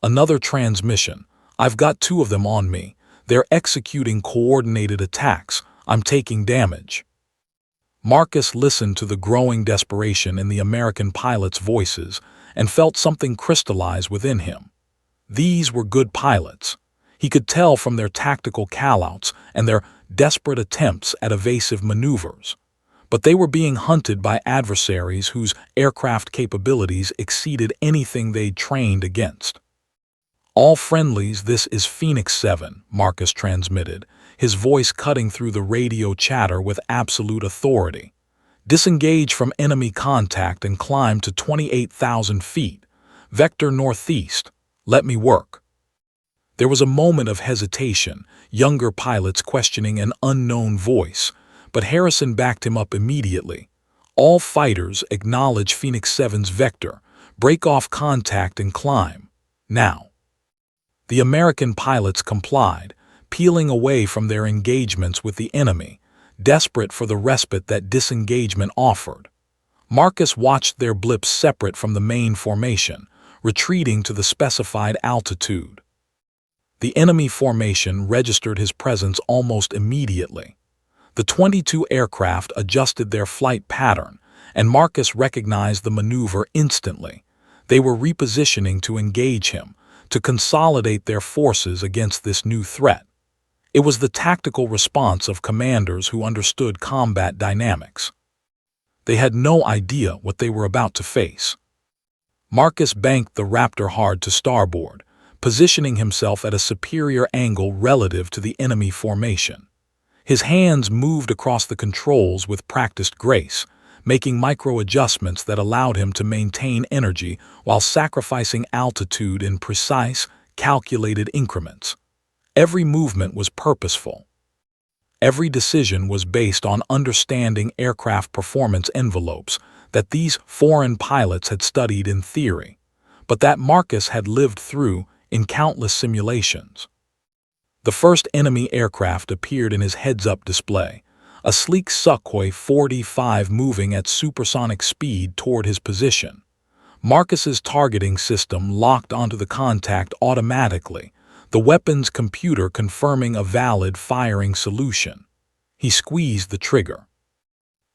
Another transmission, "I've got 2 of them on me. They're executing coordinated attacks. I'm taking damage." Marcus listened to the growing desperation in the American pilots' voices and felt something crystallize within him. These were good pilots. He could tell from their tactical callouts and their desperate attempts at evasive maneuvers. But they were being hunted by adversaries whose aircraft capabilities exceeded anything they'd trained against. "All friendlies, this is Phoenix 7, Marcus transmitted, his voice cutting through the radio chatter with absolute authority. "Disengage from enemy contact and climb to 28,000 feet. Vector northeast. Let me work." There was a moment of hesitation, younger pilots questioning an unknown voice, but Harrison backed him up immediately. "All fighters acknowledge Phoenix 7's vector. Break off contact and climb. Now." The American pilots complied, peeling away from their engagements with the enemy, desperate for the respite that disengagement offered. Marcus watched their blips separate from the main formation, retreating to the specified altitude. The enemy formation registered his presence almost immediately. The 22 aircraft adjusted their flight pattern, and Marcus recognized the maneuver instantly. They were repositioning to engage him, to consolidate their forces against this new threat. It was the tactical response of commanders who understood combat dynamics. They had no idea what they were about to face. Marcus banked the Raptor hard to starboard, positioning himself at a superior angle relative to the enemy formation. His hands moved across the controls with practiced grace, making micro-adjustments that allowed him to maintain energy while sacrificing altitude in precise, calculated increments. Every movement was purposeful. Every decision was based on understanding aircraft performance envelopes that these foreign pilots had studied in theory, but that Marcus had lived through in countless simulations. The first enemy aircraft appeared in his heads-up display, a sleek Sukhoi 45 moving at supersonic speed toward his position. Marcus's targeting system locked onto the contact automatically, the weapon's computer confirming a valid firing solution. He squeezed the trigger.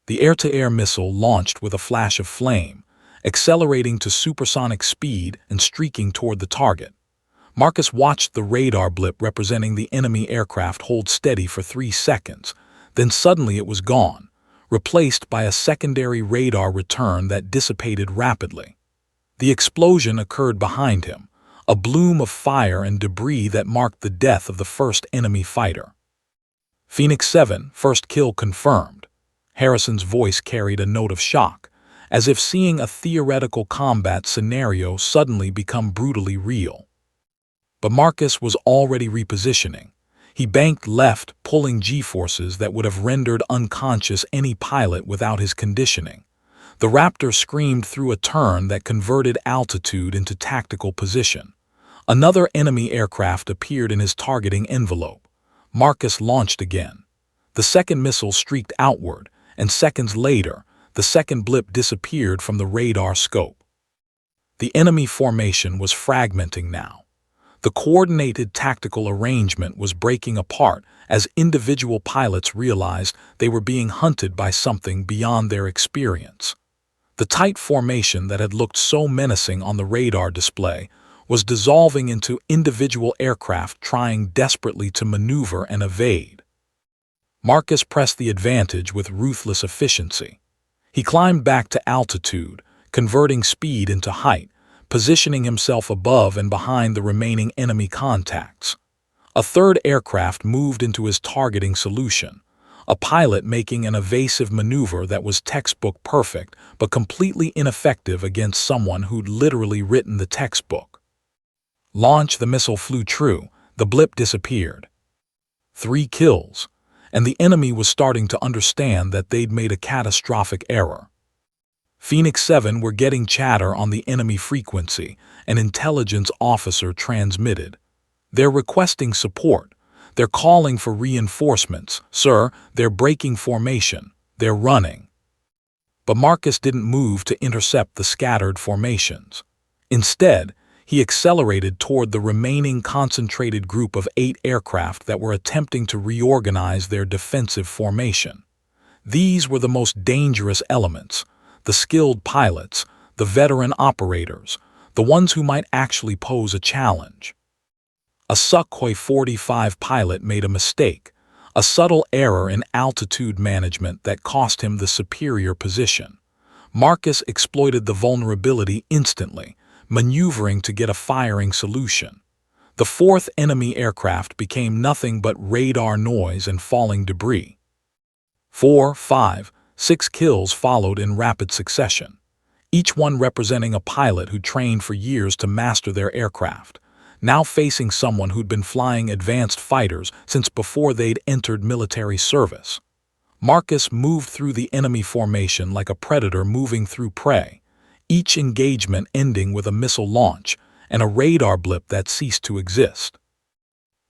The air-to-air missile launched with a flash of flame, accelerating to supersonic speed and streaking toward the target. Marcus watched the radar blip representing the enemy aircraft hold steady for 3 seconds. Then suddenly it was gone, replaced by a secondary radar return that dissipated rapidly. The explosion occurred behind him, a bloom of fire and debris that marked the death of the first enemy fighter. "Phoenix 7, first kill confirmed." Harrison's voice carried a note of shock, as if seeing a theoretical combat scenario suddenly become brutally real. But Marcus was already repositioning. He banked left, pulling G-forces that would have rendered unconscious any pilot without his conditioning. The Raptor screamed through a turn that converted altitude into tactical position. Another enemy aircraft appeared in his targeting envelope. Marcus launched again. The second missile streaked outward, and seconds later, the second blip disappeared from the radar scope. The enemy formation was fragmenting now. The coordinated tactical arrangement was breaking apart as individual pilots realized they were being hunted by something beyond their experience. The tight formation that had looked so menacing on the radar display was dissolving into individual aircraft trying desperately to maneuver and evade. Marcus pressed the advantage with ruthless efficiency. He climbed back to altitude, converting speed into height, positioning himself above and behind the remaining enemy contacts. A third aircraft moved into his targeting solution, a pilot making an evasive maneuver that was textbook perfect but completely ineffective against someone who'd literally written the textbook. Launch. The missile flew true, the blip disappeared. 3 kills, and the enemy was starting to understand that they'd made a catastrophic error. Phoenix 7 were getting chatter on the enemy frequency, an intelligence officer transmitted. They're requesting support. They're calling for reinforcements. Sir, they're breaking formation. They're running. But Marcus didn't move to intercept the scattered formations. Instead, he accelerated toward the remaining concentrated group of 8 aircraft that were attempting to reorganize their defensive formation. These were the most dangerous elements, the skilled pilots, the veteran operators, the ones who might actually pose a challenge. A Sukhoi 45 pilot made a mistake, a subtle error in altitude management that cost him the superior position. Marcus exploited the vulnerability instantly, maneuvering to get a firing solution. The fourth enemy aircraft became nothing but radar noise and falling debris. 4, 5, 6 kills followed in rapid succession, each one representing a pilot who trained for years to master their aircraft, now facing someone who'd been flying advanced fighters since before they'd entered military service. Marcus moved through the enemy formation like a predator moving through prey, each engagement ending with a missile launch and a radar blip that ceased to exist.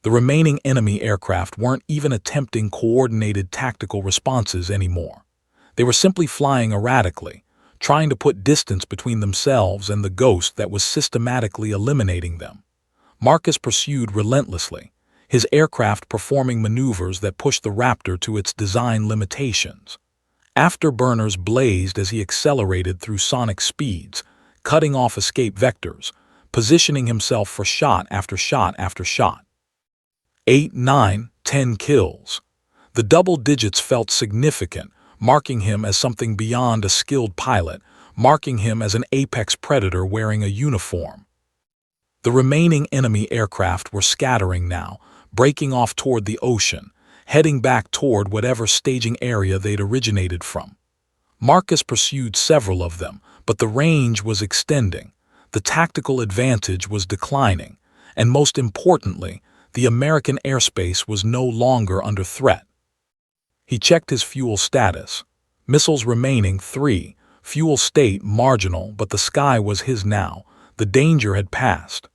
The remaining enemy aircraft weren't even attempting coordinated tactical responses anymore. They were simply flying erratically, trying to put distance between themselves and the ghost that was systematically eliminating them. Marcus pursued relentlessly, his aircraft performing maneuvers that pushed the Raptor to its design limitations. Afterburners blazed as he accelerated through sonic speeds, cutting off escape vectors, positioning himself for shot after shot after shot. 8, 9, 10 kills. The double digits felt significant, marking him as something beyond a skilled pilot, marking him as an apex predator wearing a uniform. The remaining enemy aircraft were scattering now, breaking off toward the ocean, heading back toward whatever staging area they'd originated from. Marcus pursued several of them, but the range was extending, the tactical advantage was declining, and most importantly, the American airspace was no longer under threat. He checked his fuel status. Missiles remaining 3, fuel state marginal, but the sky was his now. The danger had passed.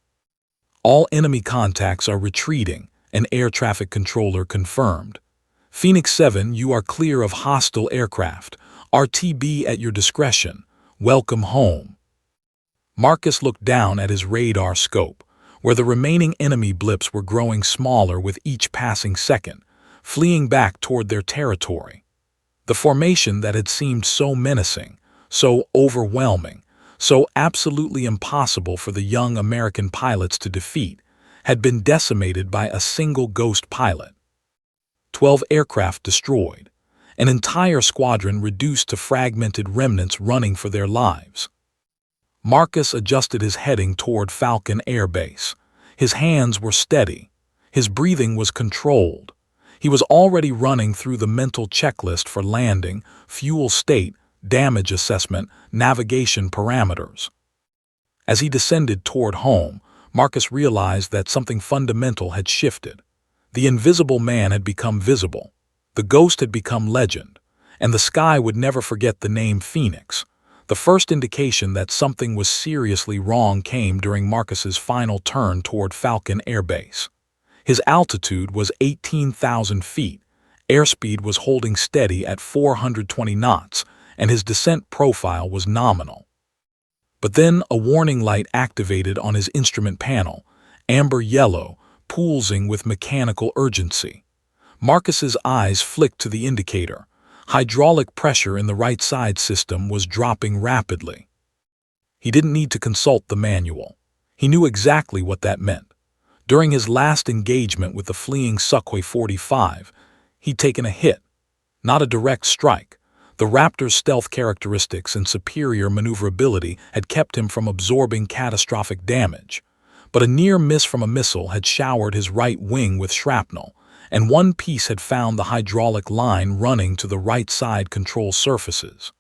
All enemy contacts are retreating, an air traffic controller confirmed. Phoenix 7, you are clear of hostile aircraft. RTB at your discretion. Welcome home. Marcus looked down at his radar scope, where the remaining enemy blips were growing smaller with each passing second, fleeing back toward their territory. The formation that had seemed so menacing, so overwhelming, so absolutely impossible for the young American pilots to defeat, had been decimated by a single ghost pilot. 12 aircraft destroyed, an entire squadron reduced to fragmented remnants running for their lives. Marcus adjusted his heading toward Falcon Air Base. His hands were steady. His breathing was controlled. He was already running through the mental checklist for landing, fuel state, damage assessment, navigation parameters. As he descended toward home, Marcus realized that something fundamental had shifted. The invisible man had become visible. The ghost had become legend, and the sky would never forget the name Phoenix. The first indication that something was seriously wrong came during Marcus's final turn toward Falcon Air Base. His altitude was 18,000 feet, Airspeed was holding steady at 420 knots, and his descent profile was nominal. But then a warning light activated on his instrument panel, amber yellow, pulsing with mechanical urgency. Marcus's eyes flicked to the indicator. Hydraulic pressure in the right side system was dropping rapidly. He didn't need to consult the manual. He knew exactly what that meant. During his last engagement with the fleeing Sukhoi 45, he'd taken a hit, not a direct strike. The Raptor's stealth characteristics and superior maneuverability had kept him from absorbing catastrophic damage. But a near miss from a missile had showered his right wing with shrapnel, and one piece had found the hydraulic line running to the right side control surfaces.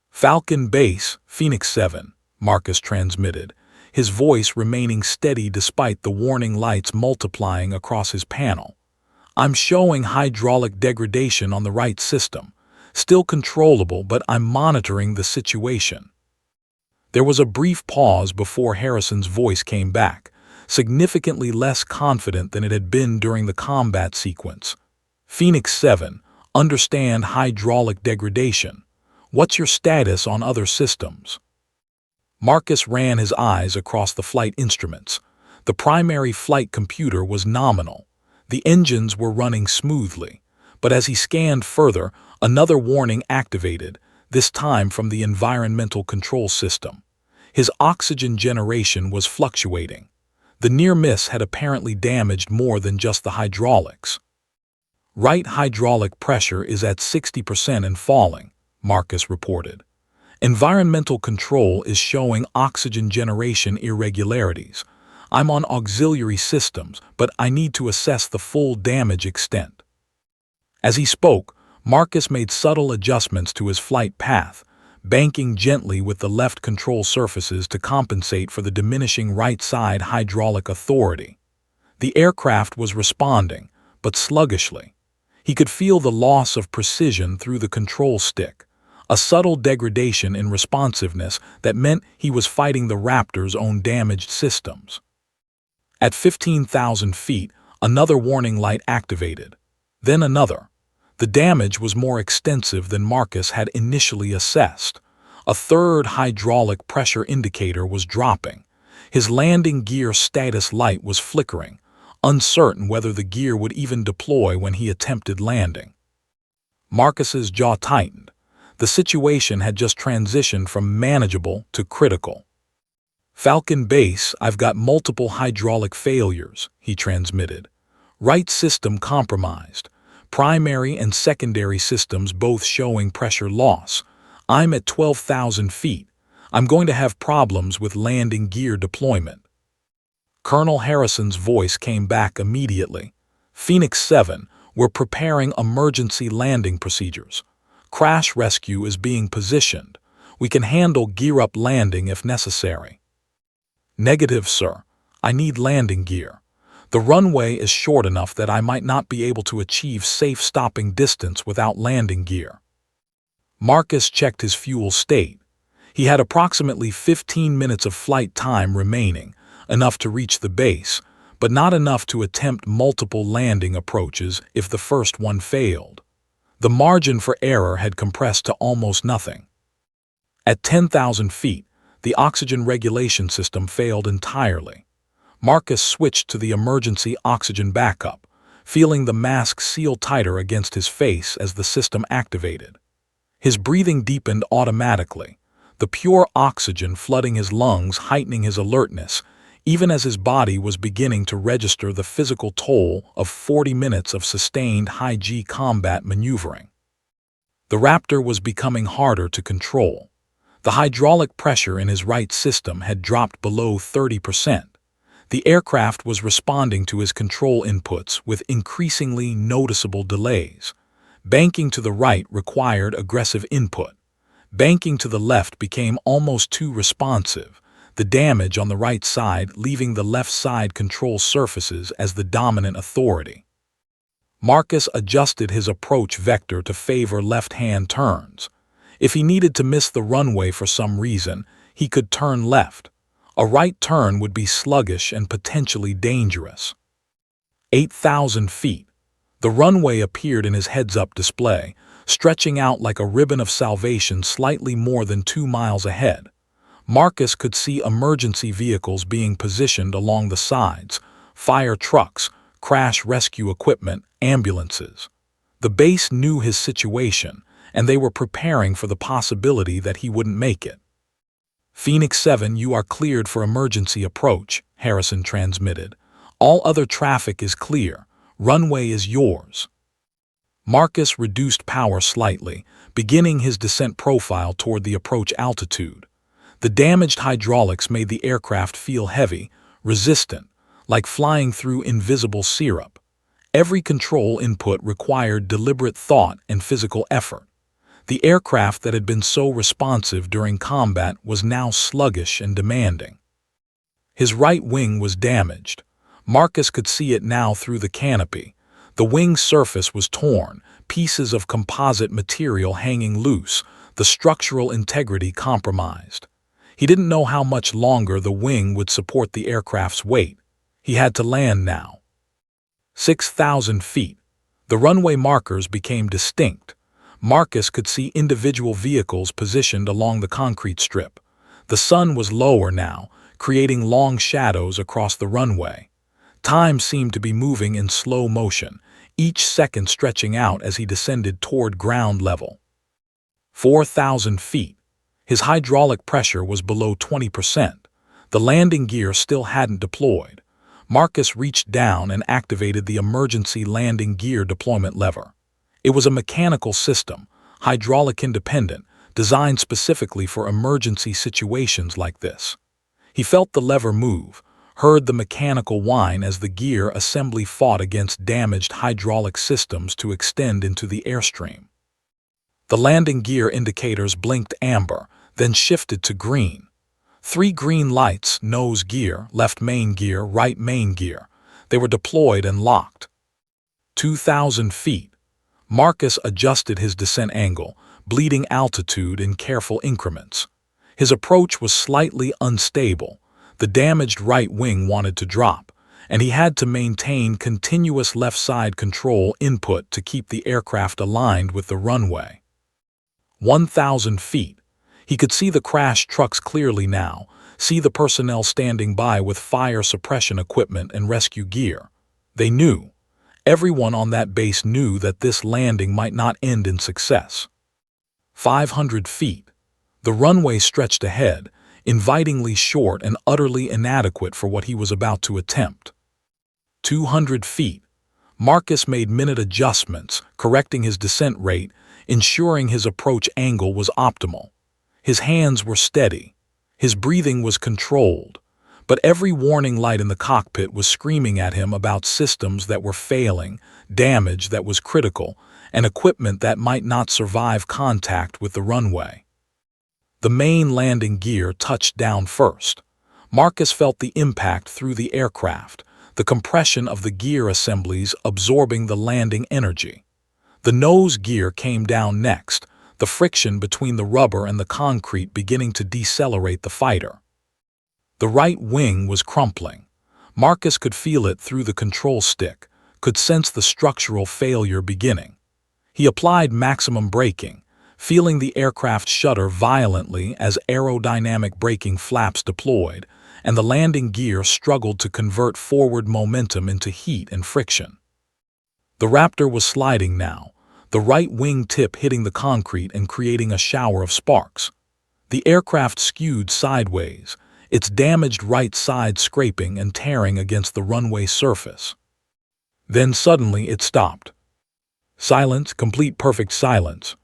"Falcon Base, Phoenix 7, Marcus transmitted, his voice remaining steady despite the warning lights multiplying across his panel. "I'm showing hydraulic degradation on the right system. Still controllable, but I'm monitoring the situation." There was a brief pause before Harrison's voice came back, significantly less confident than it had been during the combat sequence. "Phoenix 7, understand hydraulic degradation. What's your status on other systems?" Marcus ran his eyes across the flight instruments. The primary flight computer was nominal. The engines were running smoothly, but as he scanned further, another warning activated, this time from the environmental control system. His oxygen generation was fluctuating. The near miss had apparently damaged more than just the hydraulics. "Right hydraulic pressure is at 60% and falling," Marcus reported. "Environmental control is showing oxygen generation irregularities. I'm on auxiliary systems, but I need to assess the full damage extent." As he spoke, Marcus made subtle adjustments to his flight path, banking gently with the left control surfaces to compensate for the diminishing right side hydraulic authority. The aircraft was responding, but sluggishly. He could feel the loss of precision through the control stick, a subtle degradation in responsiveness that meant he was fighting the Raptor's own damaged systems. At 15,000 feet, another warning light activated. Then another. The damage was more extensive than Marcus had initially assessed. A third hydraulic pressure indicator was dropping. His landing gear status light was flickering, uncertain whether the gear would even deploy when he attempted landing. Marcus's jaw tightened. The situation had just transitioned from manageable to critical. "Falcon Base, I've got multiple hydraulic failures," he transmitted. "Right system compromised. Primary and secondary systems both showing pressure loss. I'm at 12,000 feet. I'm going to have problems with landing gear deployment." Colonel Harrison's voice came back immediately. "Phoenix 7, we're preparing emergency landing procedures. Crash rescue is being positioned. We can handle gear-up landing if necessary." "Negative, sir. I need landing gear. The runway is short enough that I might not be able to achieve safe stopping distance without landing gear." Marcus checked his fuel state. He had approximately 15 minutes of flight time remaining, enough to reach the base, but not enough to attempt multiple landing approaches if the first one failed. The margin for error had compressed to almost nothing. At 10,000 feet, the oxygen regulation system failed entirely. Marcus switched to the emergency oxygen backup, feeling the mask seal tighter against his face as the system activated. His breathing deepened automatically, the pure oxygen flooding his lungs, heightening his alertness, even as his body was beginning to register the physical toll of 40 minutes of sustained high-G combat maneuvering. The Raptor was becoming harder to control. The hydraulic pressure in his right system had dropped below 30%. The aircraft was responding to his control inputs with increasingly noticeable delays. Banking to the right required aggressive input. Banking to the left became almost too responsive, the damage on the right side leaving the left side control surfaces as the dominant authority. Marcus adjusted his approach vector to favor left-hand turns. If he needed to miss the runway for some reason, he could turn left. A right turn would be sluggish and potentially dangerous. 8,000 feet. The runway appeared in his heads-up display, stretching out like a ribbon of salvation slightly more than 2 miles ahead. Marcus could see emergency vehicles being positioned along the sides, fire trucks, crash rescue equipment, ambulances. The base knew his situation, and they were preparing for the possibility that he wouldn't make it. "Phoenix 7, you are cleared for emergency approach," Harrison transmitted. "All other traffic is clear. Runway is yours." Marcus reduced power slightly, beginning his descent profile toward the approach altitude. The damaged hydraulics made the aircraft feel heavy, resistant, like flying through invisible syrup. Every control input required deliberate thought and physical effort. The aircraft that had been so responsive during combat was now sluggish and demanding. His right wing was damaged. Marcus could see it now through the canopy. The wing's surface was torn, pieces of composite material hanging loose, the structural integrity compromised. He didn't know how much longer the wing would support the aircraft's weight. He had to land now. 6,000 feet. The runway markers became distinct. Marcus could see individual vehicles positioned along the concrete strip. The sun was lower now, creating long shadows across the runway. Time seemed to be moving in slow motion, each second stretching out as he descended toward ground level. 4,000 feet. His hydraulic pressure was below 20%. The landing gear still hadn't deployed. Marcus reached down and activated the emergency landing gear deployment lever. It was a mechanical system, hydraulic independent, designed specifically for emergency situations like this. He felt the lever move, heard the mechanical whine as the gear assembly fought against damaged hydraulic systems to extend into the airstream. The landing gear indicators blinked amber, then shifted to green. 3 green lights: nose gear, left main gear, right main gear. They were deployed and locked. 2,000 feet. Marcus adjusted his descent angle, bleeding altitude in careful increments. His approach was slightly unstable. The damaged right wing wanted to drop, and he had to maintain continuous left side control input to keep the aircraft aligned with the runway. 1,000 feet. He could see the crashed trucks clearly now, see the personnel standing by with fire suppression equipment and rescue gear. They knew. Everyone on that base knew that this landing might not end in success. 500 feet. The runway stretched ahead, invitingly short and utterly inadequate for what he was about to attempt. 200 feet. Marcus made minute adjustments, correcting his descent rate, ensuring his approach angle was optimal. His hands were steady. His breathing was controlled. But every warning light in the cockpit was screaming at him about systems that were failing, damage that was critical, and equipment that might not survive contact with the runway. The main landing gear touched down first. Marcus felt the impact through the aircraft, the compression of the gear assemblies absorbing the landing energy. The nose gear came down next, the friction between the rubber and the concrete beginning to decelerate the fighter. The right wing was crumpling. Marcus could feel it through the control stick, could sense the structural failure beginning. He applied maximum braking, feeling the aircraft shudder violently as aerodynamic braking flaps deployed, and the landing gear struggled to convert forward momentum into heat and friction. The Raptor was sliding now, the right wing tip hitting the concrete and creating a shower of sparks. The aircraft skewed sideways, its damaged right side scraping and tearing against the runway surface. Then suddenly it stopped. Silence, complete perfect silence.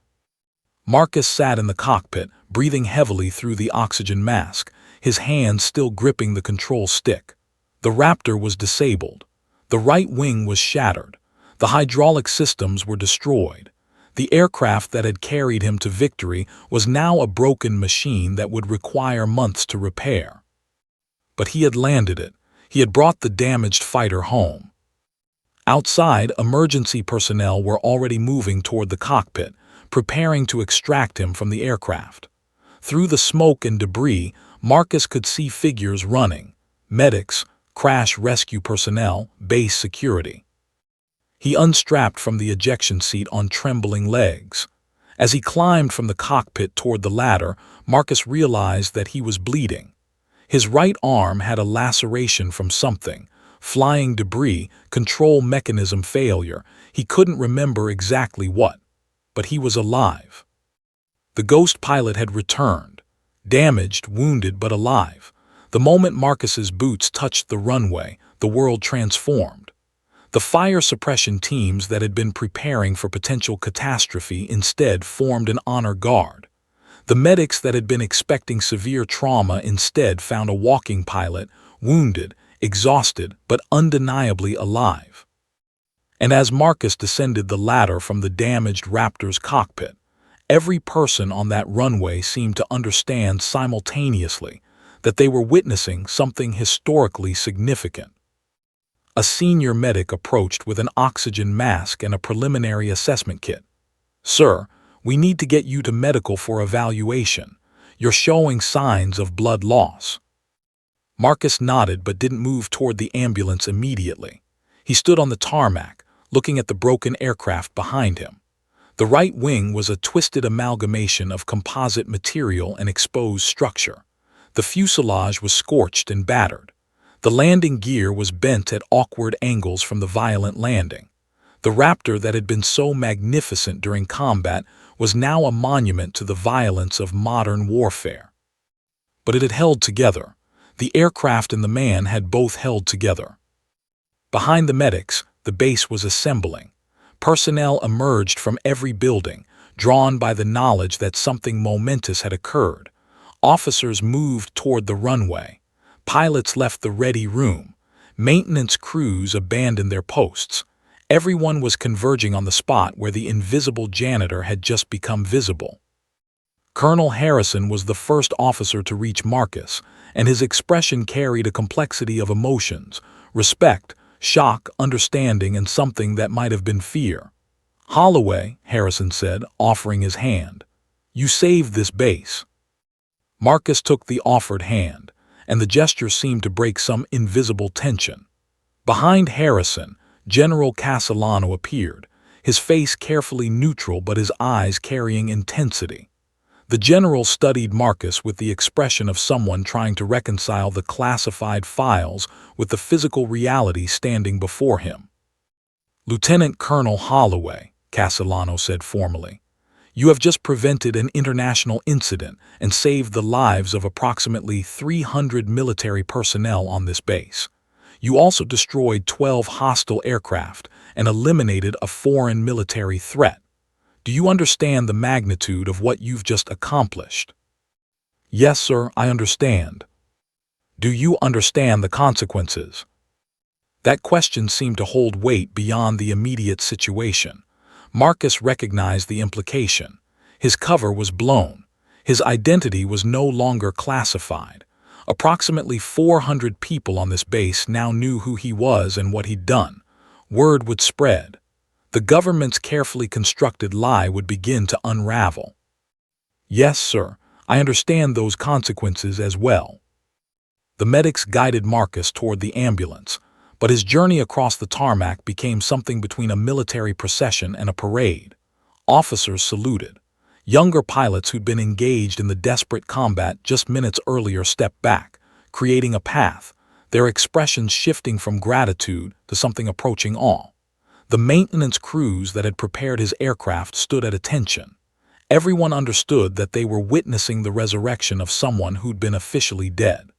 Marcus sat in the cockpit, breathing heavily through the oxygen mask, his hands still gripping the control stick. The Raptor was disabled. The right wing was shattered. The hydraulic systems were destroyed. The aircraft that had carried him to victory was now a broken machine that would require months to repair. But he had landed it. He had brought the damaged fighter home. Outside, emergency personnel were already moving toward the cockpit, preparing to extract him from the aircraft. Through the smoke and debris, Marcus could see figures running: medics, crash rescue personnel, base security. He unstrapped from the ejection seat on trembling legs. As he climbed from the cockpit toward the ladder, Marcus realized that he was bleeding. His right arm had a laceration from something, flying debris, control mechanism failure. He couldn't remember exactly what, but he was alive. The ghost pilot had returned, damaged, wounded, but alive. The moment Marcus's boots touched the runway, the world transformed. The fire suppression teams that had been preparing for potential catastrophe instead formed an honor guard. The medics that had been expecting severe trauma instead found a walking pilot, wounded, exhausted, but undeniably alive. And as Marcus descended the ladder from the damaged Raptor's cockpit, every person on that runway seemed to understand simultaneously that they were witnessing something historically significant. A senior medic approached with an oxygen mask and a preliminary assessment kit. "Sir, we need to get you to medical for evaluation. You're showing signs of blood loss." Marcus nodded but didn't move toward the ambulance immediately. He stood on the tarmac, looking at the broken aircraft behind him. The right wing was a twisted amalgamation of composite material and exposed structure. The fuselage was scorched and battered. The landing gear was bent at awkward angles from the violent landing. The Raptor that had been so magnificent during combat was now a monument to the violence of modern warfare. But it had held together. The aircraft and the man had both held together. Behind the medics, the base was assembling. Personnel emerged from every building, drawn by the knowledge that something momentous had occurred. Officers moved toward the runway. Pilots left the ready room. Maintenance crews abandoned their posts. Everyone was converging on the spot where the invisible janitor had just become visible. Colonel Harrison was the first officer to reach Marcus, and his expression carried a complexity of emotions: respect, shock, understanding, and something that might have been fear. "Holloway," Harrison said, offering his hand. "You saved this base." Marcus took the offered hand, and the gesture seemed to break some invisible tension. Behind Harrison, General Castellano appeared, his face carefully neutral but his eyes carrying intensity. The general studied Marcus with the expression of someone trying to reconcile the classified files with the physical reality standing before him. "Lieutenant Colonel Holloway," Castellano said formally, "you have just prevented an international incident and saved the lives of approximately 300 military personnel on this base. You also destroyed 12 hostile aircraft and eliminated a foreign military threat. Do you understand the magnitude of what you've just accomplished?" "Yes, sir, I understand." "Do you understand the consequences?" That question seemed to hold weight beyond the immediate situation. Marcus recognized the implication. His cover was blown. His identity was no longer classified. Approximately 400 people on this base now knew who he was and what he'd done. Word would spread. The government's carefully constructed lie would begin to unravel. "Yes, sir, I understand those consequences as well." The medics guided Marcus toward the ambulance, but his journey across the tarmac became something between a military procession and a parade. Officers saluted. Younger pilots who'd been engaged in the desperate combat just minutes earlier stepped back, creating a path, their expressions shifting from gratitude to something approaching awe. The maintenance crews that had prepared his aircraft stood at attention. Everyone understood that they were witnessing the resurrection of someone who'd been officially dead.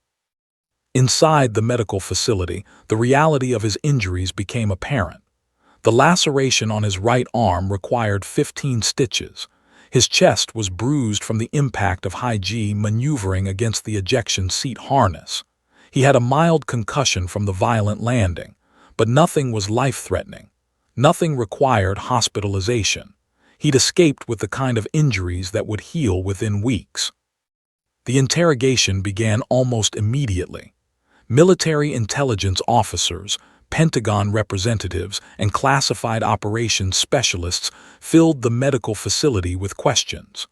Inside the medical facility, the reality of his injuries became apparent. The laceration on his right arm required 15 stitches. His chest was bruised from the impact of high-G maneuvering against the ejection seat harness. He had a mild concussion from the violent landing, but nothing was life-threatening. Nothing required hospitalization. He'd escaped with the kind of injuries that would heal within weeks. The interrogation began almost immediately. Military intelligence officers, Pentagon representatives, and classified operations specialists filled the medical facility with questions.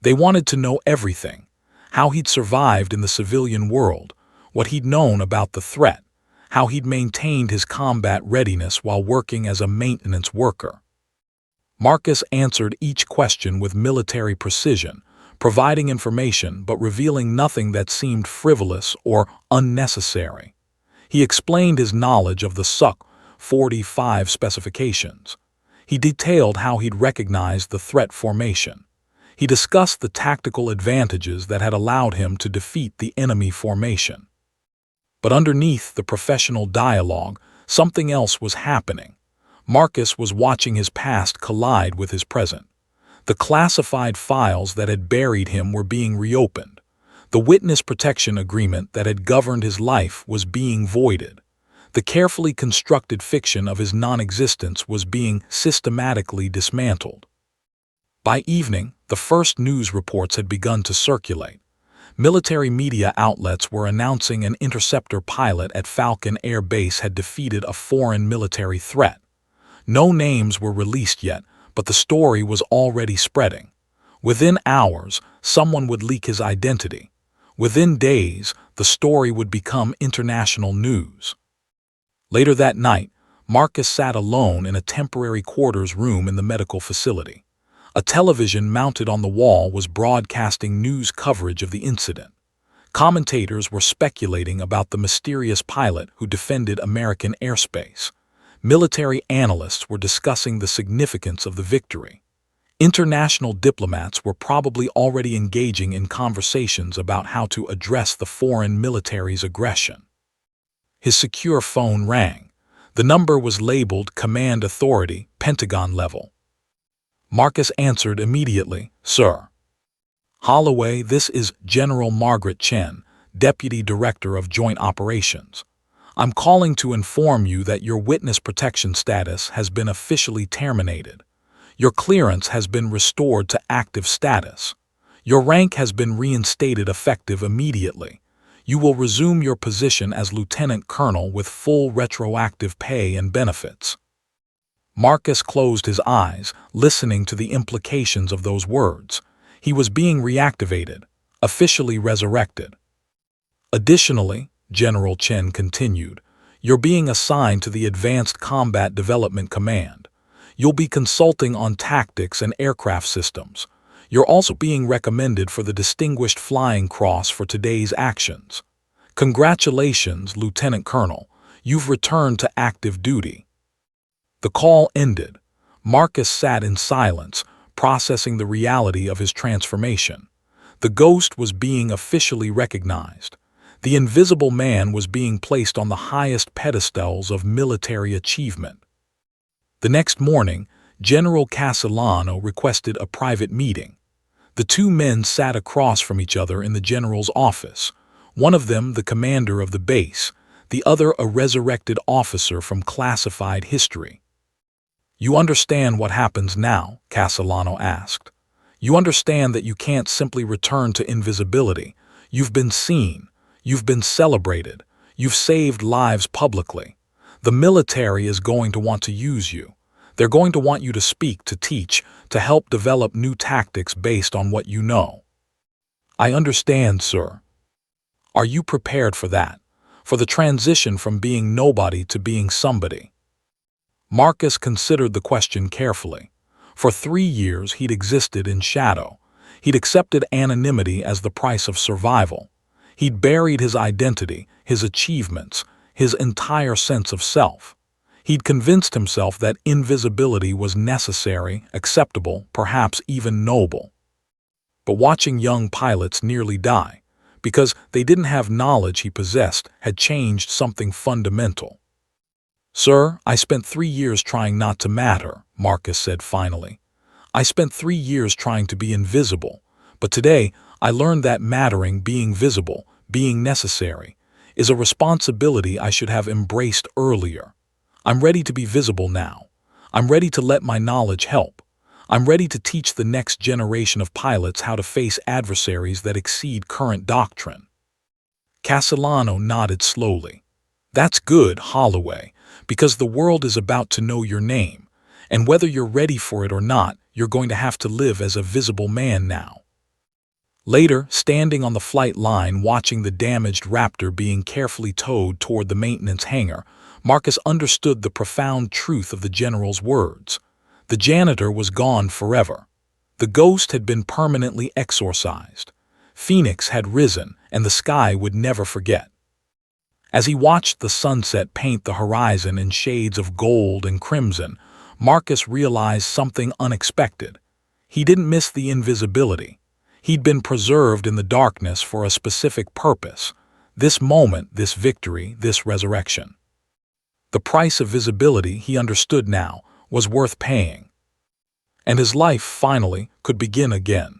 They wanted to know everything: how he'd survived in the civilian world, what he'd known about the threat, how he'd maintained his combat readiness while working as a maintenance worker. Marcus answered each question with military precision, providing information but revealing nothing that seemed frivolous or unnecessary. He explained his knowledge of the Su-45 specifications. He detailed how he'd recognized the threat formation. He discussed the tactical advantages that had allowed him to defeat the enemy formation. But underneath the professional dialogue, something else was happening. Marcus was watching his past collide with his present. The classified files that had buried him were being reopened. The witness protection agreement that had governed his life was being voided. The carefully constructed fiction of his non-existence was being systematically dismantled. By evening, the first news reports had begun to circulate. Military media outlets were announcing an interceptor pilot at Falcon Air Base had defeated a foreign military threat. No names were released yet, but the story was already spreading. Within hours, someone would leak his identity. Within days, the story would become international news. Later that night, Marcus sat alone in a temporary quarters room in the medical facility. A television mounted on the wall was broadcasting news coverage of the incident. Commentators were speculating about the mysterious pilot who defended American airspace. Military analysts were discussing the significance of the victory. International diplomats were probably already engaging in conversations about how to address the foreign military's aggression. His secure phone rang. The number was labeled Command Authority, Pentagon level. Marcus answered immediately, "Sir." "Holloway, this is General Margaret Chen, Deputy Director of Joint Operations. I'm calling to inform you that your witness protection status has been officially terminated. Your clearance has been restored to active status. Your rank has been reinstated effective immediately. You will resume your position as Lieutenant Colonel with full retroactive pay and benefits." Marcus closed his eyes, listening to the implications of those words. He was being reactivated, officially resurrected. "Additionally," General Chen continued, "you're being assigned to the Advanced Combat Development Command. You'll be consulting on tactics and aircraft systems. You're also being recommended for the Distinguished Flying Cross for today's actions. Congratulations, Lieutenant Colonel. You've returned to active duty." The call ended. Marcus sat in silence, processing the reality of his transformation. The ghost was being officially recognized. The invisible man was being placed on the highest pedestals of military achievement. The next morning, General Castellano requested a private meeting. The two men sat across from each other in the general's office, one of them the commander of the base, the other a resurrected officer from classified history. "You understand what happens now?" Castellano asked. "You understand that you can't simply return to invisibility. You've been seen. You've been celebrated. You've saved lives publicly. The military is going to want to use you. They're going to want you to speak, to teach, to help develop new tactics based on what you know." "I understand, sir." "Are you prepared for that? For the transition from being nobody to being somebody?" Marcus considered the question carefully. For 3 years he'd existed in shadow. He'd accepted anonymity as the price of survival. He'd buried his identity, his achievements, his entire sense of self. He'd convinced himself that invisibility was necessary, acceptable, perhaps even noble. But watching young pilots nearly die, because they didn't have knowledge he possessed, had changed something fundamental. "Sir, I spent 3 years trying not to matter," Marcus said finally. "I spent 3 years trying to be invisible, but today I learned that mattering, being visible, being necessary, is a responsibility I should have embraced earlier. I'm ready to be visible now. I'm ready to let my knowledge help. I'm ready to teach the next generation of pilots how to face adversaries that exceed current doctrine." Castellano nodded slowly. "That's good, Holloway, because the world is about to know your name, and whether you're ready for it or not, you're going to have to live as a visible man now." Later, standing on the flight line watching the damaged Raptor being carefully towed toward the maintenance hangar, Marcus understood the profound truth of the general's words. The janitor was gone forever. The ghost had been permanently exorcised. Phoenix had risen, and the sky would never forget. As he watched the sunset paint the horizon in shades of gold and crimson, Marcus realized something unexpected. He didn't miss the invisibility. He'd been preserved in the darkness for a specific purpose. This moment, this victory, this resurrection. The price of visibility, he understood now, was worth paying. And his life, finally, could begin again.